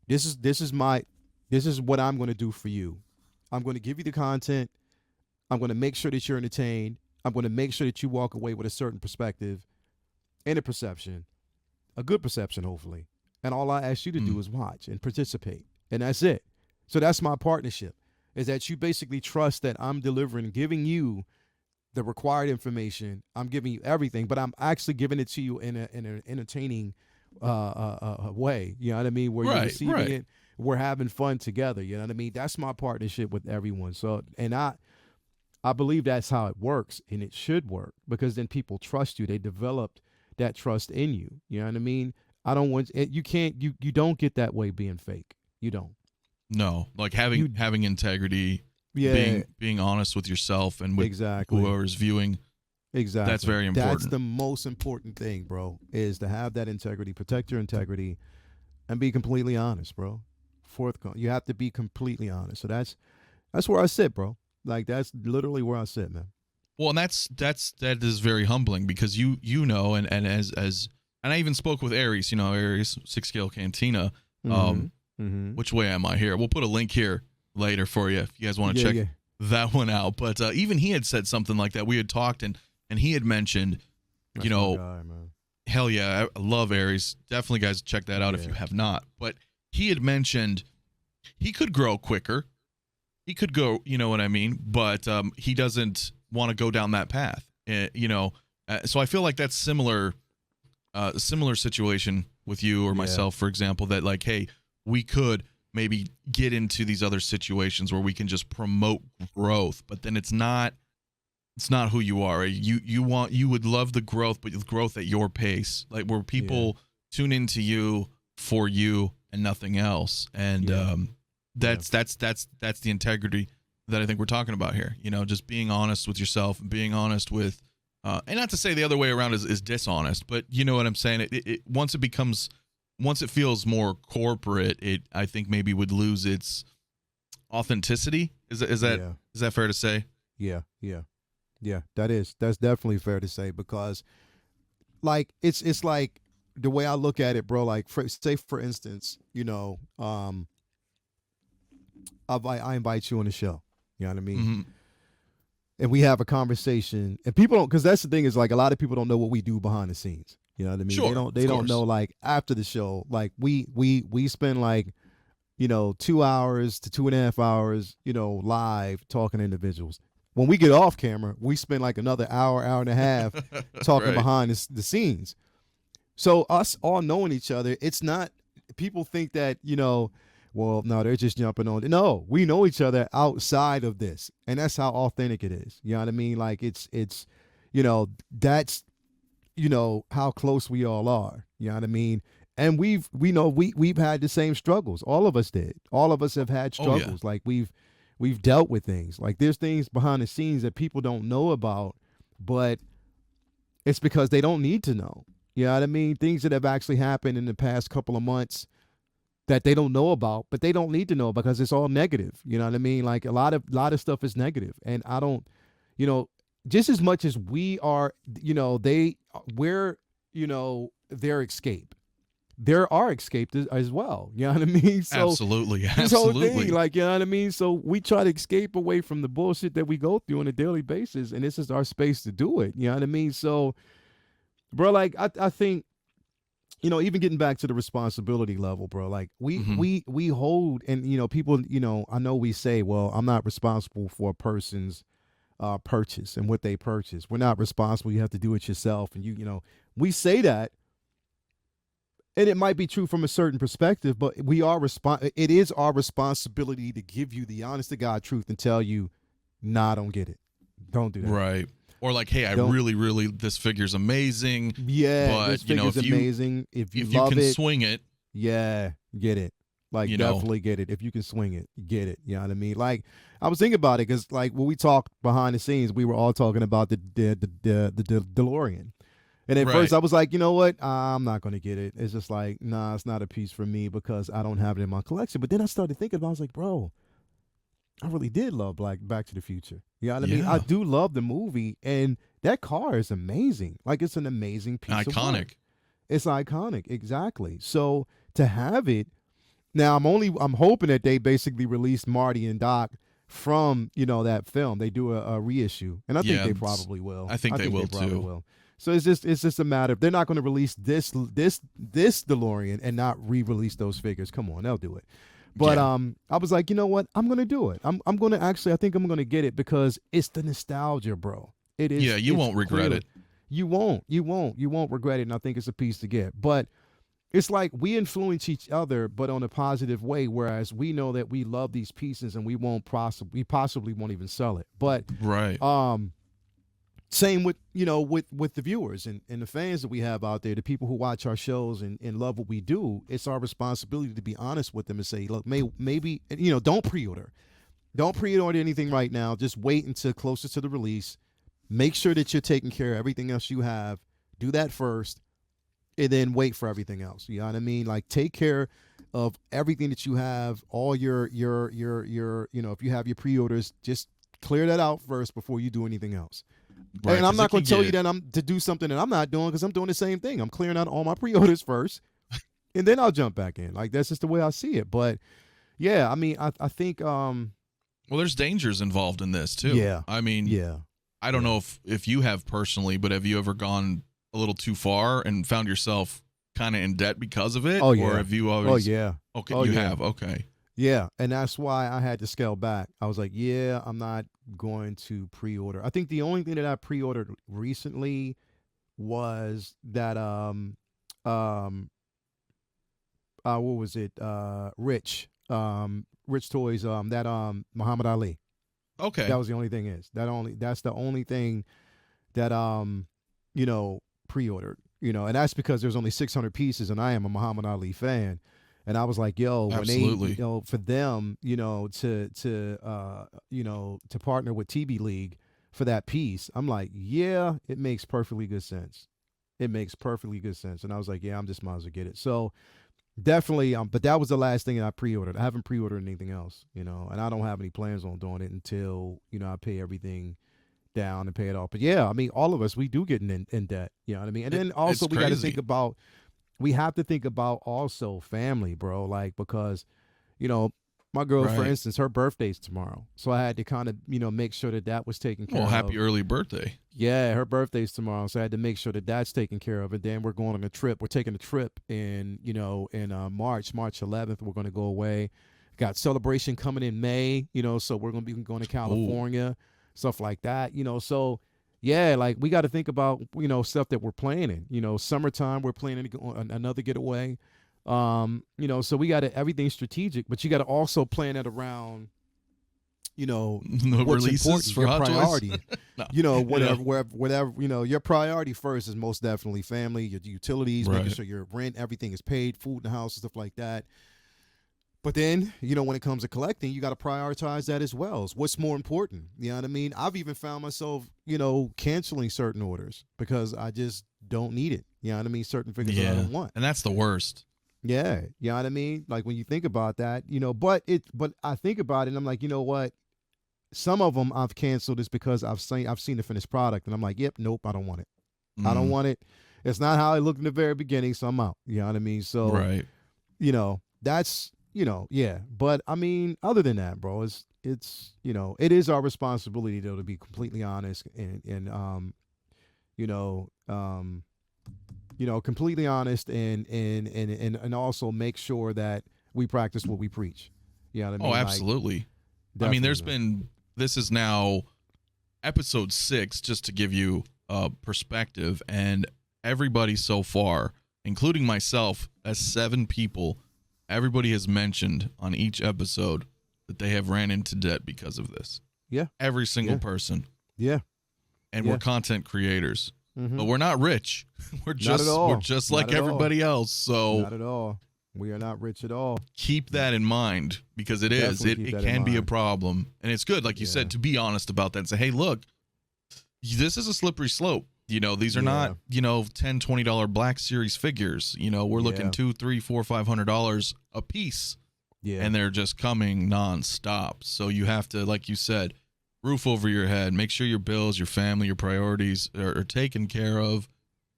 this is what I'm going to do for you. I'm going to give you the content. I'm going to make sure that you're entertained. I'm going to make sure that you walk away with a certain perspective and a perception, a good perception, hopefully. And all I ask you to do is watch and participate. And that's it. So that's my partnership, is that you basically trust that I'm delivering, giving you the required information. I'm giving you everything, but I'm actually giving it to you in an entertaining way. You know what I mean? Where you're receiving it. We're having fun together. You know what I mean? That's my partnership with everyone. So, and I believe that's how it works, and it should work, because then people trust you. They developed that trust in you. You know what I mean? I don't want you don't get that way being fake. You don't. No, like having integrity, being honest with yourself and with whoever's viewing. Exactly. That's very important. That's the most important thing, bro, is to have that integrity, protect your integrity, and be completely honest, bro. You have to be completely honest. So that's where I sit, bro. Like, that's literally where I sit, man. Well, and that is very humbling, because you know, and as and I even spoke with Aries, Aries 6 Scale Cantina. Which way am I here? We'll put a link here later for you if you guys want to check that one out. But even he had said something like that. We had talked, and he had mentioned, That's my guy, man. Hell yeah, I love Aries. Definitely, guys, check that out if you have not. But he had mentioned he could grow quicker. He could go, you know what I mean? But he doesn't want to go down that path. So I feel like that's similar situation with you or myself, for example, that like, hey, we could maybe get into these other situations where we can just promote growth, but then it's not who you are. You would love the growth, but growth at your pace, like where people tune into you for you and nothing else. And that's the integrity that I think we're talking about here. Just being honest with yourself and being honest with, and not to say the other way around is dishonest, but you know what I'm saying? Once it feels more corporate, it, I think, maybe would lose its authenticity. Is that fair to say? Yeah. That's definitely fair to say, because like it's like the way I look at it, bro. Like, say for instance, I invite you on the show. You know what I mean? Mm-hmm. And we have a conversation, and people don't, because that's the thing, is like a lot of people don't know what we do behind the scenes. You know what I mean? Sure, they don't know, like, after the show, like we spend like 2 hours to 2.5 hours, live talking to individuals. When we get off camera, we spend like another hour and a half talking behind the scenes. So us all knowing each other, it's not, people think that, well, no, they're just jumping on. No, we know each other outside of this. And that's how authentic it is. You know what I mean? Like, it's that's, how close we all are. You know what I mean? And we've had the same struggles. All of us did. All of us have had struggles. Like, we've dealt with things. Like, there's things behind the scenes that people don't know about, but it's because they don't need to know. You know what I mean? Things that have actually happened in the past couple of months that they don't know about, but they don't need to know, because it's all negative. You know what I mean? Like, a lot of stuff is negative. And I don't, just as much as we are, we're their escape, there are escaped as well. You know what I mean? So Absolutely. this whole thing, Absolutely. like, you know what I mean? So we try to escape away from the bullshit that we go through on a daily basis, and this is our space to do it. You know what I mean? So, bro, like, I think, you know, even getting back to the responsibility level, bro, like we hold, and, you know, people, you know, I know we say, well, I'm not responsible for a person's purchase and what they purchase. We're not responsible. You have to do it yourself. And you know, we say that, and it might be true from a certain perspective, but it is our responsibility to give you the honest to God truth and tell you, nah, I don't get it. Don't do that. Right. Or like, hey, really, this figure's amazing. Yeah, but this you know, figure's amazing. If you can it, swing it, yeah, get it. Like, you know, definitely get it. If you can swing it, get it. You know what I mean? Like, I was thinking about it because, like, when we talked behind the scenes, we were all talking about the DeLorean. And at first I was like, you know what? I'm not going to get it. It's just like, nah, it's not a piece for me because I don't have it in my collection. But then I started thinking about it. I was like, bro, I really did love Back to the Future. You know what I mean? I do love the movie, and that car is amazing. Like, it's an amazing piece of work. It's iconic, exactly. So to have it, now I'm hoping that they basically released Marty and Doc from, you know, that film. They do a reissue, and I think they probably will. I think they will too. So it's just a matter of, they're not going to release this DeLorean and not re-release those figures. Come on, they'll do it. But I was like, you know what? I'm gonna do it. I'm gonna actually. I think I'm gonna get it because it's the nostalgia, bro. It is. Yeah, you won't regret it. You won't regret it. And I think it's a piece to get. But it's like we influence each other, but on a positive way. Whereas we know that we love these pieces and we possibly won't even sell it. But same with, you know, with the viewers and the fans that we have out there, the people who watch our shows and love what we do. It's our responsibility to be honest with them and say, look, maybe, you know, don't pre-order anything right now. Just wait until closer to the release. Make sure that you're taking care of everything else you have. Do that first, and then wait for everything else. You know what I mean? Like, take care of everything that you have. All your you know, if you have your pre-orders, just clear that out first before you do anything else. Right, and I'm not going to tell you that I'm to do something that I'm not doing, because I'm doing the same thing. I'm clearing out all my pre-orders first, and then I'll jump back in. Like, that's just the way I see it. But yeah, I mean, I think well, there's dangers involved in this too. Yeah. I mean, I don't know if you have personally, but have you ever gone a little too far and found yourself kind of in debt because of it? Oh yeah. Or have you always? Oh yeah. Okay, you have. Okay. Yeah, and that's why I had to scale back. I was like, yeah, I'm not going to pre-order. I think the only thing that I pre-ordered recently was that what was it? Rich Toys, that Muhammad Ali. Okay. That was the only thing that's the only thing that you know, pre-ordered, you know, and that's because there's only 600 pieces and I am a Muhammad Ali fan. And I was like, yo, when they, you know, for them, you know, to you know, to partner with TB League for that piece, I'm like, yeah, it makes perfectly good sense. It makes perfectly good sense. And I was like, yeah, I'm just might as well get it. So definitely, but that was the last thing that I pre-ordered. I haven't pre-ordered anything else, you know, and I don't have any plans on doing it until, you know, I pay everything down and pay it off. But yeah, I mean, all of us, we do get in debt, you know what I mean? And then also we got to think about, we have to think about also family, bro. Like, because, you know, my girl, for instance, her birthday's tomorrow. So I had to kind of, you know, make sure that was taken care of. Well, happy early birthday. Yeah, her birthday's tomorrow. So I had to make sure that that's taken care of. And then we're going on a trip. We're taking a trip in, you know, in March 11th. We're going to go away. Got Celebration coming in May, you know, so we're going to be going to California, stuff like that, you know. So yeah, like, we got to think about, you know, stuff that we're planning. You know, summertime, we're planning to go on another getaway. You know, so we got to, everything's strategic, but you got to also plan it around, you know, what's important, your priority. No. You know, whatever, you know, your priority first is most definitely family, your utilities, making sure your rent, everything is paid, food in the house, and stuff like that. But then, you know, when it comes to collecting, you got to prioritize that as well. What's more important? You know what I mean? I've even found myself, you know, canceling certain orders because I just don't need it. You know what I mean? Certain figures that I don't want. And that's the worst. Yeah. You know what I mean? Like, when you think about that, you know, but I think about it and I'm like, you know what? Some of them I've canceled is because I've seen the finished product and I'm like, yep, nope, I don't want it. I don't want it. It's not how I looked in the very beginning, so I'm out. You know what I mean? So, Right. that's, yeah. But I mean, other than that, bro, it's it is our responsibility though to be completely honest and you know, um, completely honest and also make sure that we practice what we preach. You know what I mean? Oh, Like, absolutely. I mean, definitely, man. this is now episode 6, just to give you perspective, and everybody so far, including myself, as 7 people, everybody has mentioned on each episode that they have ran into debt because of this. Yeah. Every single Yeah. person. Yeah. And Yeah. we're content creators. Mhm. But we're not rich. We're just Not at all. we're just Not like at all. everybody else. So Not at all. We are not rich at all. keep that in mind, because it is. Definitely keep It that in can be a mind. problem. And it's good, like you Yeah. said, to be honest about that and say, hey, look, this is a slippery slope. These are not, $10, $20 Black Series figures. We're looking Yeah. $200, $300, $400, $500 a piece, Yeah. and they're just coming nonstop. So you have to, like you said, roof over your head, make sure your bills, your family, your priorities are taken care of,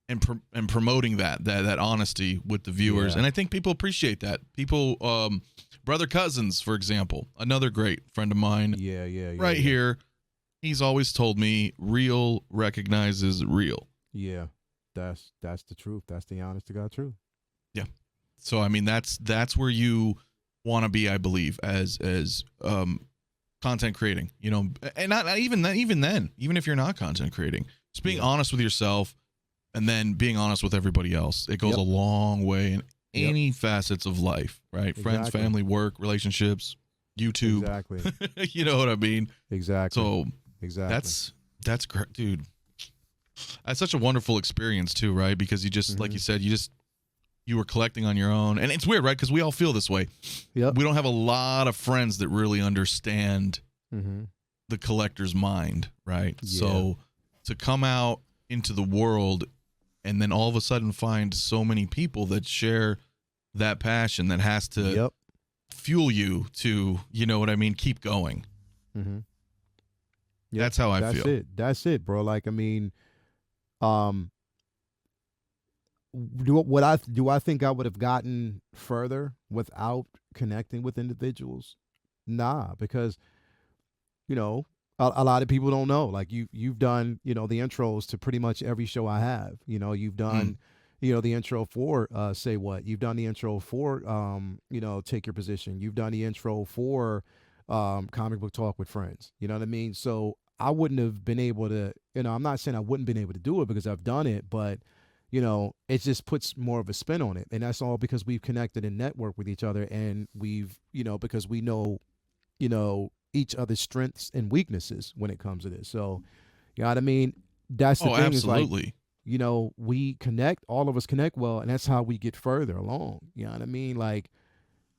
and promoting that honesty with the viewers. Yeah. And I think people appreciate that. People, Brother Cousins, for example, another great friend of mine, Yeah. right yeah. here. He's always told me real recognizes real. Yeah. That's the truth. That's the honest to God truth. So I mean, that's where you want to be, I believe, as content creating. And not even then, even if you're not content creating, just being Yeah. honest with yourself, and then being honest with everybody else. It goes Yep. a long way in Yep. any facets of life, right? Friends, Exactly. family, work, relationships, YouTube. Exactly. You know what I mean? Exactly. So exactly. that's great, dude. That's such a wonderful experience too, right? Because you just, like Mhm. you said, you were collecting on your own, and it's weird, right? Because we all feel this way. Yep. We don't have a lot of friends that really understand Mm-hmm. the collector's mind, right? Yeah. So to come out into the world and then all of a sudden find so many people that share that passion that has to Yep. fuel you to, you know what I mean, keep going. Mm-hmm. That's how I feel. That's it, bro. Like, I mean, do I think I would have gotten further without connecting with individuals? Nah, because a lot of people don't know. Like you've done the intros to pretty much every show I have. You've done the intro for Say What. You've done the intro for Take Your Position. You've done the intro for Comic Book Talk with Friends. You know what I mean? So I wouldn't have been able to. I'm not saying I wouldn't been able to do it because I've done it, but it just puts more of a spin on it, and that's all because we've connected and networked with each other, and we've because we know each other's strengths and weaknesses when it comes to this. So, you know what I mean? That's the Oh, thing absolutely. is like, we connect, all of us connect well, and that's how we get further along. You know what I mean? Like,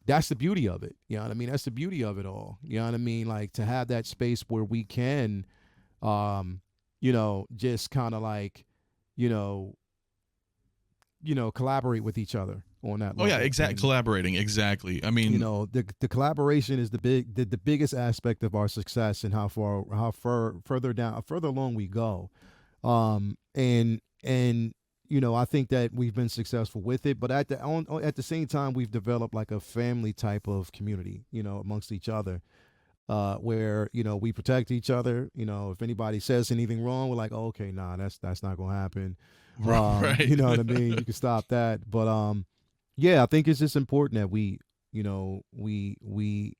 that's the beauty of it. You know what I mean? That's the beauty of it all. You know what I mean? Like, to have that space where we can, just kind of like, collaborate with each other on that level. Oh yeah, exactly. And, Collaborating, exactly. I mean, the collaboration is the biggest aspect of our success and how further along we go. And I think that we've been successful with it, but at the same time we've developed like a family type of community, amongst each other. Where we protect each other. If anybody says anything wrong, we're like, oh, okay, nah, that's not gonna happen. right. You know what I mean? You can stop that. But yeah, I think it's just important that we really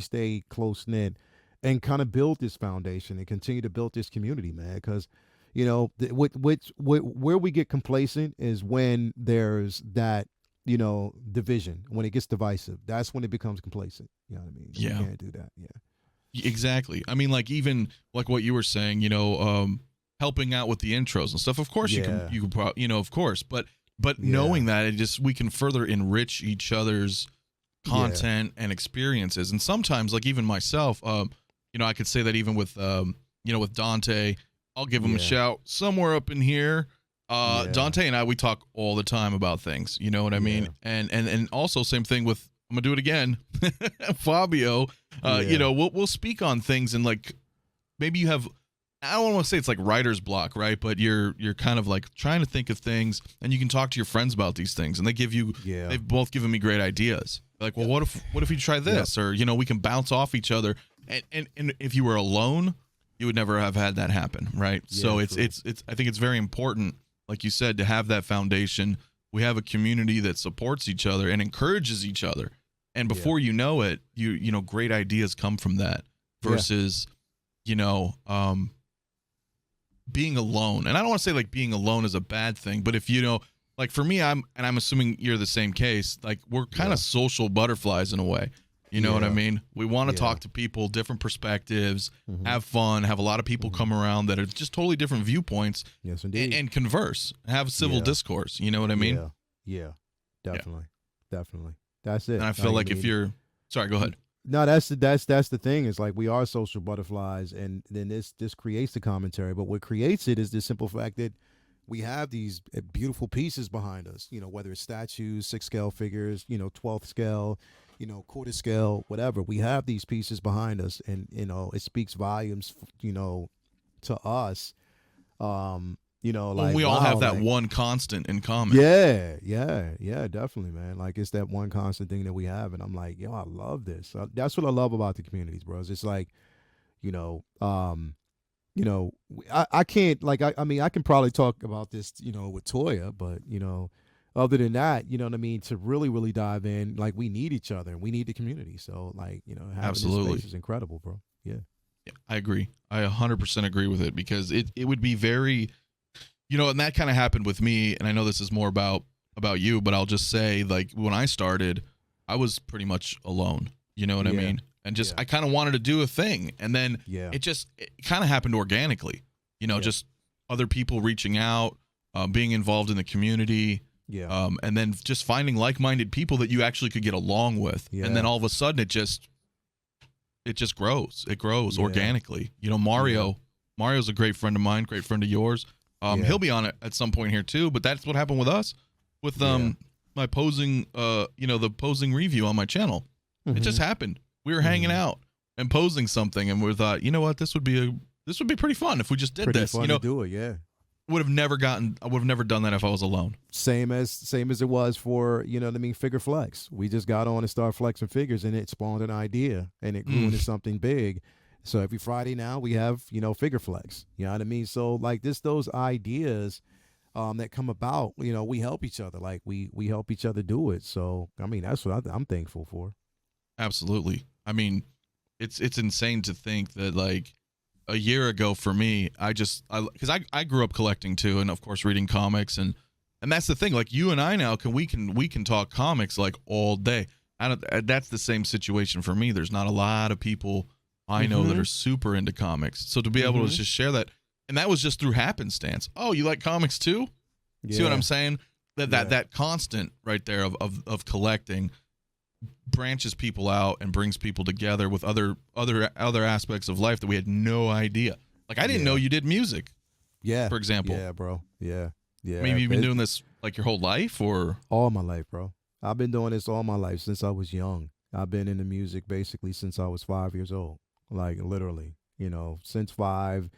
stay close knit and kind of build this foundation and continue to build this community, man. Because where we get complacent is when there's that division, when it gets divisive. That's when it becomes complacent. You know what I mean? Yeah. You can't do that. Yeah. Exactly. I mean, like, even like what you were saying, helping out with the intros and stuff. Of course, you can probably, of course, but knowing that we can further enrich each other's content and experiences. And sometimes, like even myself, I could say that even with, with Dante, I'll give him a shout somewhere up in here. Dante and we talk all the time about things, you know what I mean? And also same thing with, I'm gonna do it again, Fabio. We'll speak on things, and like maybe you have I don't want to say it's like writer's block, right? But you're kind of like trying to think of things, and you can talk to your friends about these things, and they've both given me great ideas. Like, well, what if you try this, or we can bounce off each other. And if you were alone, you would never have had that happen, right? Yeah, so true. it's I think it's very important, like you said, to have that foundation. We have a community that supports each other and encourages each other, and before you know it, great ideas come from that. Versus, being alone. And I don't want to say like being alone is a bad thing, but if like for me, I'm assuming you're the same case, like we're kind of social butterflies in a way. You know what I mean? We want to talk to people, different perspectives, have fun, have a lot of people come around that are just totally different viewpoints. Yes, indeed. And converse, have civil discourse. You know what I mean? Yeah, definitely. That's it. And I feel like if you're, sorry, go ahead. No, that's the thing. Is like we are social butterflies, and then this creates the commentary. But what creates it is the simple fact that we have these beautiful pieces behind us. Whether it's statues, 6-scale figures, 12th scale, quarter scale, whatever. We have these pieces behind us, and it speaks volumes, to us. Like we all have that one constant in common. Yeah, definitely, man. Like it's that one constant thing that we have, and I'm like, yo, I love this. That's what I love about the communities, bros. It's like, I can't like I mean I can probably talk about this, with Toya, but other than that, you know what I mean, to really dive in, like we need each other and we need the community. So like, having Absolutely. this space is incredible, bro. Yeah, I agree. I 100% agree with it, because it would be very, and that kind of happened with me. And I know this is more about you, but I'll just say, like, when I started, I was pretty much alone. You know what I mean? And just, I kind of wanted to do a thing. And then it kind of happened organically, just other people reaching out, being involved in the community. And then just finding like-minded people that you actually could get along with. And then all of a sudden it just grows. It grows organically. Mario's a great friend of mine, great friend of yours. He'll be on it at some point here too, but that's what happened with us with my posing, the posing review on my channel. It just happened. We were hanging out and posing something, and we thought, you know what, this would be pretty fun if we just did this. Fun to do it, I would have never done that if I was alone. Same as it was for, Figure Flex. We just got on and started flexing figures, and it spawned an idea, and it grew into something big. So every Friday now we have, Figure Flex. You know what I mean? So like those ideas that come about, we help each other. Like we help each other do it. So I mean, that's what I'm thankful for. Absolutely. I mean, it's insane to think that like a year ago for me, because I grew up collecting too, and of course reading comics, and that's the thing. Like you and I now we can talk comics like all day. That's the same situation for me. There's not a lot of people I know that are super into comics. So to be able to just share that, and that was just through happenstance. Oh, you like comics too? See what I'm saying? That constant right there of collecting branches people out and brings people together with other aspects of life that we had no idea. Like I didn't know you did music. Yeah. For example. Yeah, bro. Yeah. Maybe you've been doing this like your whole life, or all my life, bro. I've been doing this all my life since I was young. I've been into music basically since I was 5 years old. Like literally, since 5,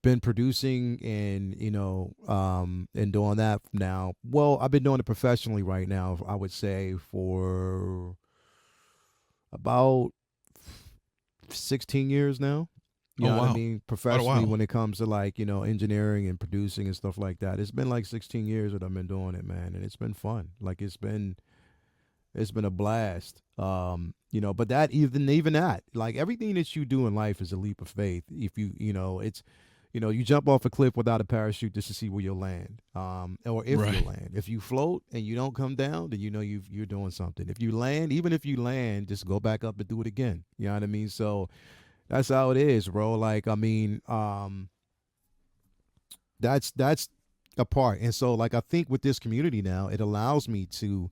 been producing and, and doing that now. Well, I've been doing it professionally right now, I would say, for about 16 years now. You know what I mean? Professionally, when it comes to like, engineering and producing and stuff like that. It's been like 16 years that I've been doing it, man. And it's been fun. Like it's been a blast. But that even that, like everything that you do in life is a leap of faith. If you jump off a cliff without a parachute just to see where you'll land. Or if you land. If you float and you don't come down, then you're doing something. If you land, even if you land, just go back up and do it again. You know what I mean? So that's how it is, bro. Like, I mean, that's a part. And so like I think with this community now, it allows me to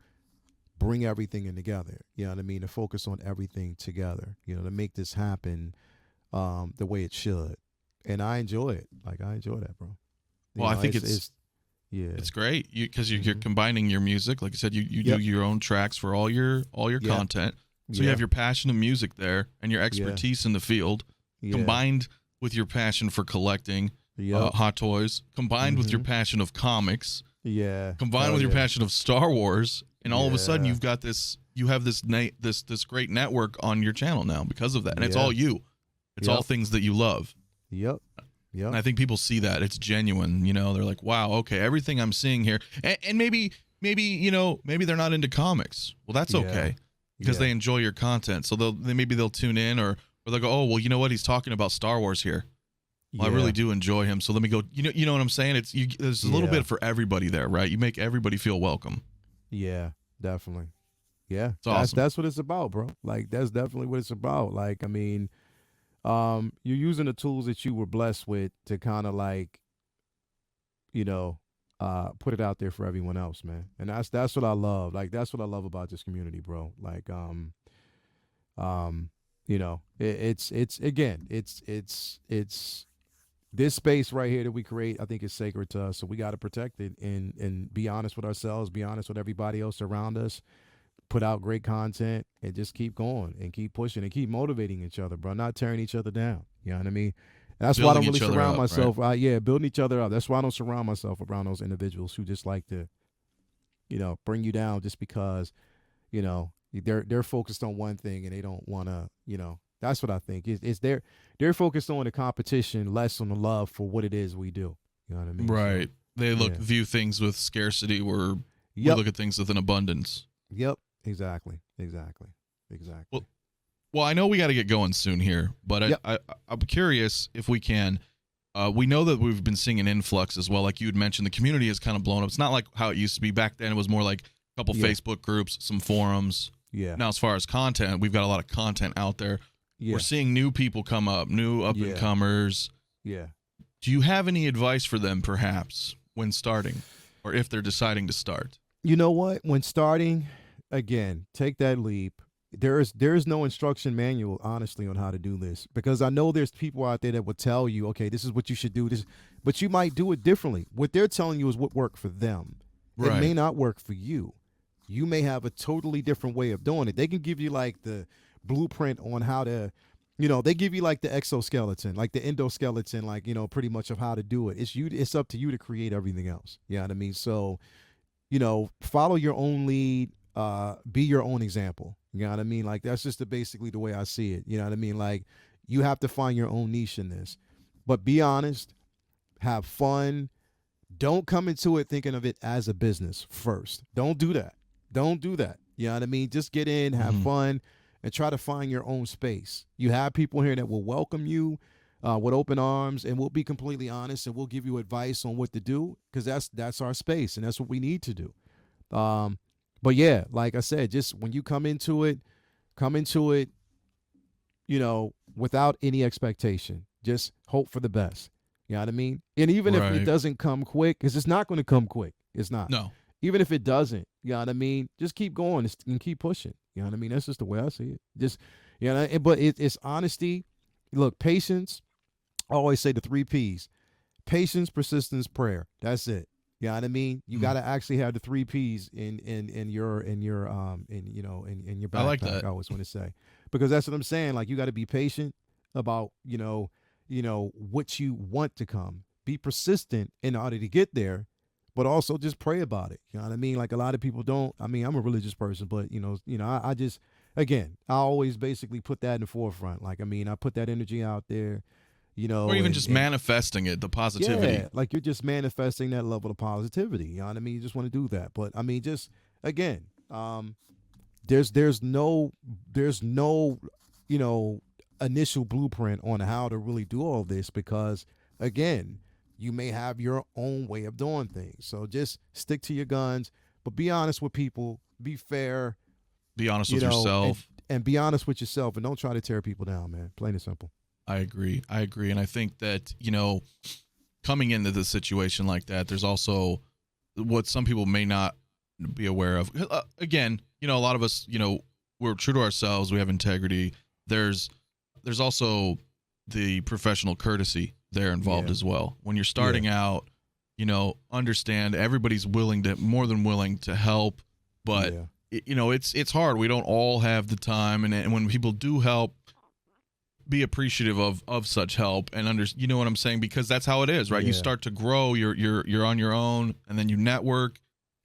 bring everything in together, you know what I mean, to focus on everything together, to make this happen the way it should. And I enjoy it. Like, I enjoy that, bro. I think it's great because you're combining your music. Like I said, you do your own tracks for all your content. So you have your passion of music there and your expertise in the field combined with your passion for collecting hot toys, combined with your Mm-hmm. passion of comics, Yeah. combined Hell with your yeah. passion of Star Wars, and all of a sudden Yeah. you've got this. You have this this great network on your channel now because of that, and it's Yeah. all you. It's all Yep. things that you love. Yep. And I Yep. think people see that it's genuine. You know, they're like, "Wow, okay, everything I'm seeing here," and maybe maybe they're not into comics. Well, that's Yeah. okay because Yeah. they enjoy your content. So maybe they'll tune in or they'll go, "Oh, well, you know what? He's talking about Star Wars here. Well, I really do enjoy him. So let me go." You know what I'm saying? There's a little Yeah. bit for everybody there, right? You make everybody feel welcome. Yeah, definitely. Yeah, It's awesome. that's what it's about, bro. Like that's definitely what it's about. Like I mean, you're using the tools that you were blessed with to kind of like, put it out there for everyone else, man. And that's what I love. Like that's what I love about this community, bro. Like it's again, it's this space right here that we create, I think is sacred to us. So we got to protect it and be honest with ourselves, be honest with everybody else around us, put out great content and just keep going and keep pushing and keep motivating each other, bro. Not tearing each other down. You know what I mean? And that's why I don't Building really each other surround up, myself. Building each other up. That's why I don't surround myself around those individuals who just like to, bring you down just because, they're focused on one thing and they don't want to, that's what I think. It's they're focused on the competition, less on the love for what it is we do. You know what I mean? Right. They yeah. view things with scarcity where we Yep. look at things with an abundance. Yep. Exactly. Well, I know we got to get going soon here, but Yep. I'm curious if we can. We know that we've been seeing an influx as well. Like you had mentioned, the community has kind of blown up. It's not like how it used to be back then. It was more like a couple Yeah. Facebook groups, some forums. Yeah. Now, as far as content, we've got a lot of content out there. Yeah. We're seeing new people come up, new up-and-comers. Yeah. Do you have any advice for them, perhaps, when starting or if they're deciding to start? You know what? When starting, again, take that leap. There is no instruction manual, honestly, on how to do this, because I know there's people out there that will tell you, okay, this is what you should do, but you might do it differently. What they're telling you is what worked for them. Right. It may not work for you. You may have a totally different way of doing it. They can give you like the blueprint on how to, they give you like the exoskeleton, like the endoskeleton, like, pretty much of how to do it. It's up to you to create everything else. You know what I mean? So, follow your own lead, be your own example. You know what I mean? Like that's just basically the way I see it. You know what I mean? Like you have to find your own niche in this, but be honest, have fun. Don't come into it thinking of it as a business first. Don't do that. You know what I mean? Just get in, have fun, and try to find your own space. You have people here that will welcome you with open arms, and we'll be completely honest, and we'll give you advice on what to do, because that's our space, and that's what we need to do. But yeah, like I said, just when you come into it, without any expectation. Just hope for the best. You know what I mean? And even if it doesn't come quick, because it's not going to come quick. It's not. No. Even if it doesn't, you know what I mean? Just keep going and keep pushing. You know what I mean? That's just the way I see it. Just, but it's honesty. Look, patience. I always say the 3 Ps: patience, persistence, prayer. That's it. You know what I mean? You got to actually have the 3 Ps in your backpack. I like that. I always want to say, because that's what I'm saying. Like you got to be patient about what you want to come. Be persistent in order to get there, but also just pray about it. You know what I mean? Like a lot of people don't. I mean, I'm a religious person, but I just, again, I always basically put that in the forefront. Like, I mean, I put that energy out there. Or even just manifesting it, the positivity. Yeah, like you're just manifesting that level of positivity. You know what I mean? You just want to do that. But I mean, just again, there's no initial blueprint on how to really do all this, because again, you may have your own way of doing things. So just stick to your guns, but be honest with people, be fair, be honest with yourself, and be honest with yourself, and don't try to tear people down, man. Plain and simple. I agree. And I think that, coming into this situation like that, there's also what some people may not be aware of. Again, a lot of us, we're true to ourselves. We have integrity. There's also the professional courtesy there involved as well. When you're starting out, understand everybody's more than willing to help, but it's hard. We don't all have the time. And when people do help, be appreciative of such help and you know what I'm saying, because that's how it is, right? You Yeah. start to grow, you're on your own, and then you network,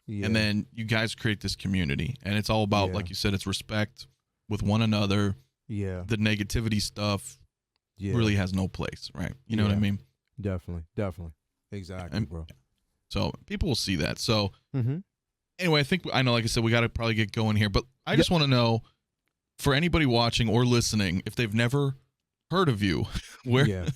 Yeah. and then you guys create this community, and it's all about, Yeah. like you said, it's respect with one another. Yeah. The negativity stuff Yeah. really has no place, right? You know what I Yeah. mean? Definitely. Exactly, And- bro. So people will see that. So Mm-hmm. anyway, I know, like I said, we got to probably get going here, but I Yeah. just want to know, for anybody watching or listening, if they've never heard of you, where Yeah.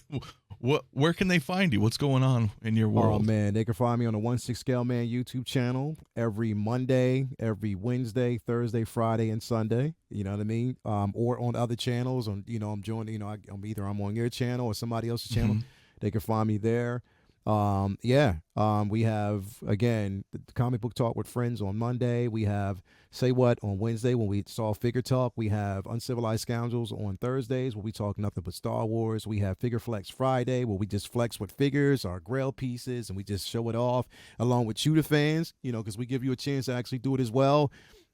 where can they find you? What's going on in your Oh world? man, they can find me on the 1/6 YouTube channel every Monday, every Wednesday, Thursday, Friday, and Sunday. You know what I mean? Or on other channels. I'm joining. I'm on your channel or somebody else's channel. Mhm. They can find me there. We have, again, the comic book talk with friends on Monday. We have Say What on Wednesday when we saw Figure Talk. We have Uncivilized Scoundrels on Thursdays where we talk nothing but Star Wars. We have Figure Flex Friday where we just flex with figures, our grail pieces, and we just show it off along with shooter fans, because we give you a chance to actually do it as well.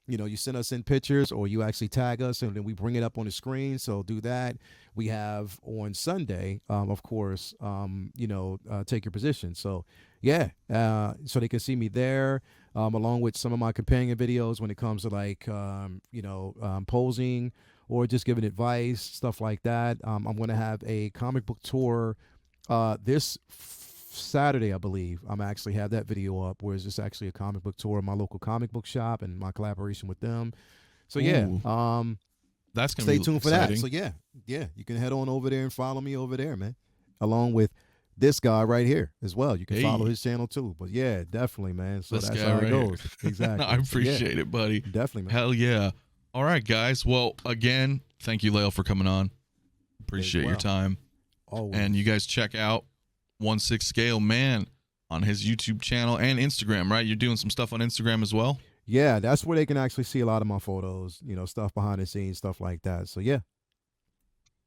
You send us in pictures or you actually tag us and then we bring it up on the screen. So do that. We have on Sunday, of course, Take Your Position. So, yeah, so they can see me there along with some of my companion videos when it comes to posing or just giving advice, stuff like that. I'm going to have a comic book tour this Saturday, I believe. I'm actually have that video up where it's just actually a comic book tour of my local comic book shop and my collaboration with them. So yeah, Ooh. That's gonna stay be tuned for exciting. that. So yeah, you can head on over there and follow me over there, man. Along with this guy right here as well. You can follow his channel too. But yeah, definitely, man. So This that's guy how it right goes. here. Exactly. I appreciate it, buddy. Definitely, man. Hell yeah. All right, guys. Well, again, thank you, Lael, for coming on. Appreciate your time. Always. And you guys check out 1/6 on his YouTube channel and Instagram, right? You're doing some stuff on Instagram as well? Yeah, that's where they can actually see a lot of my photos, stuff behind the scenes, stuff like that. So yeah.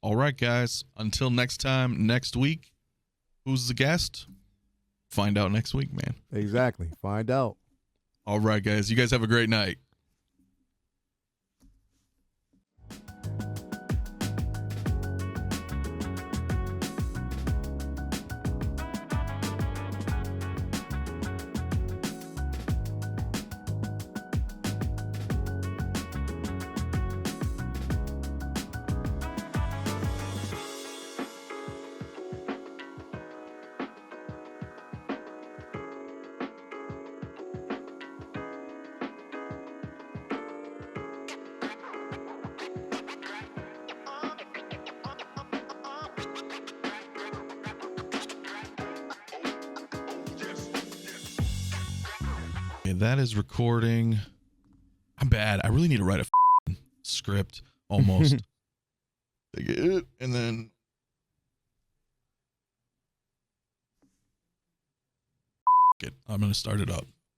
All right, guys. Until next time, next week, who's the guest? Find out next week, man. Exactly. Find out. All right, guys. You guys have a great night. Okay, that is recording. I'm bad. I really need to write a script almost. Take it and then I'm going to start it up.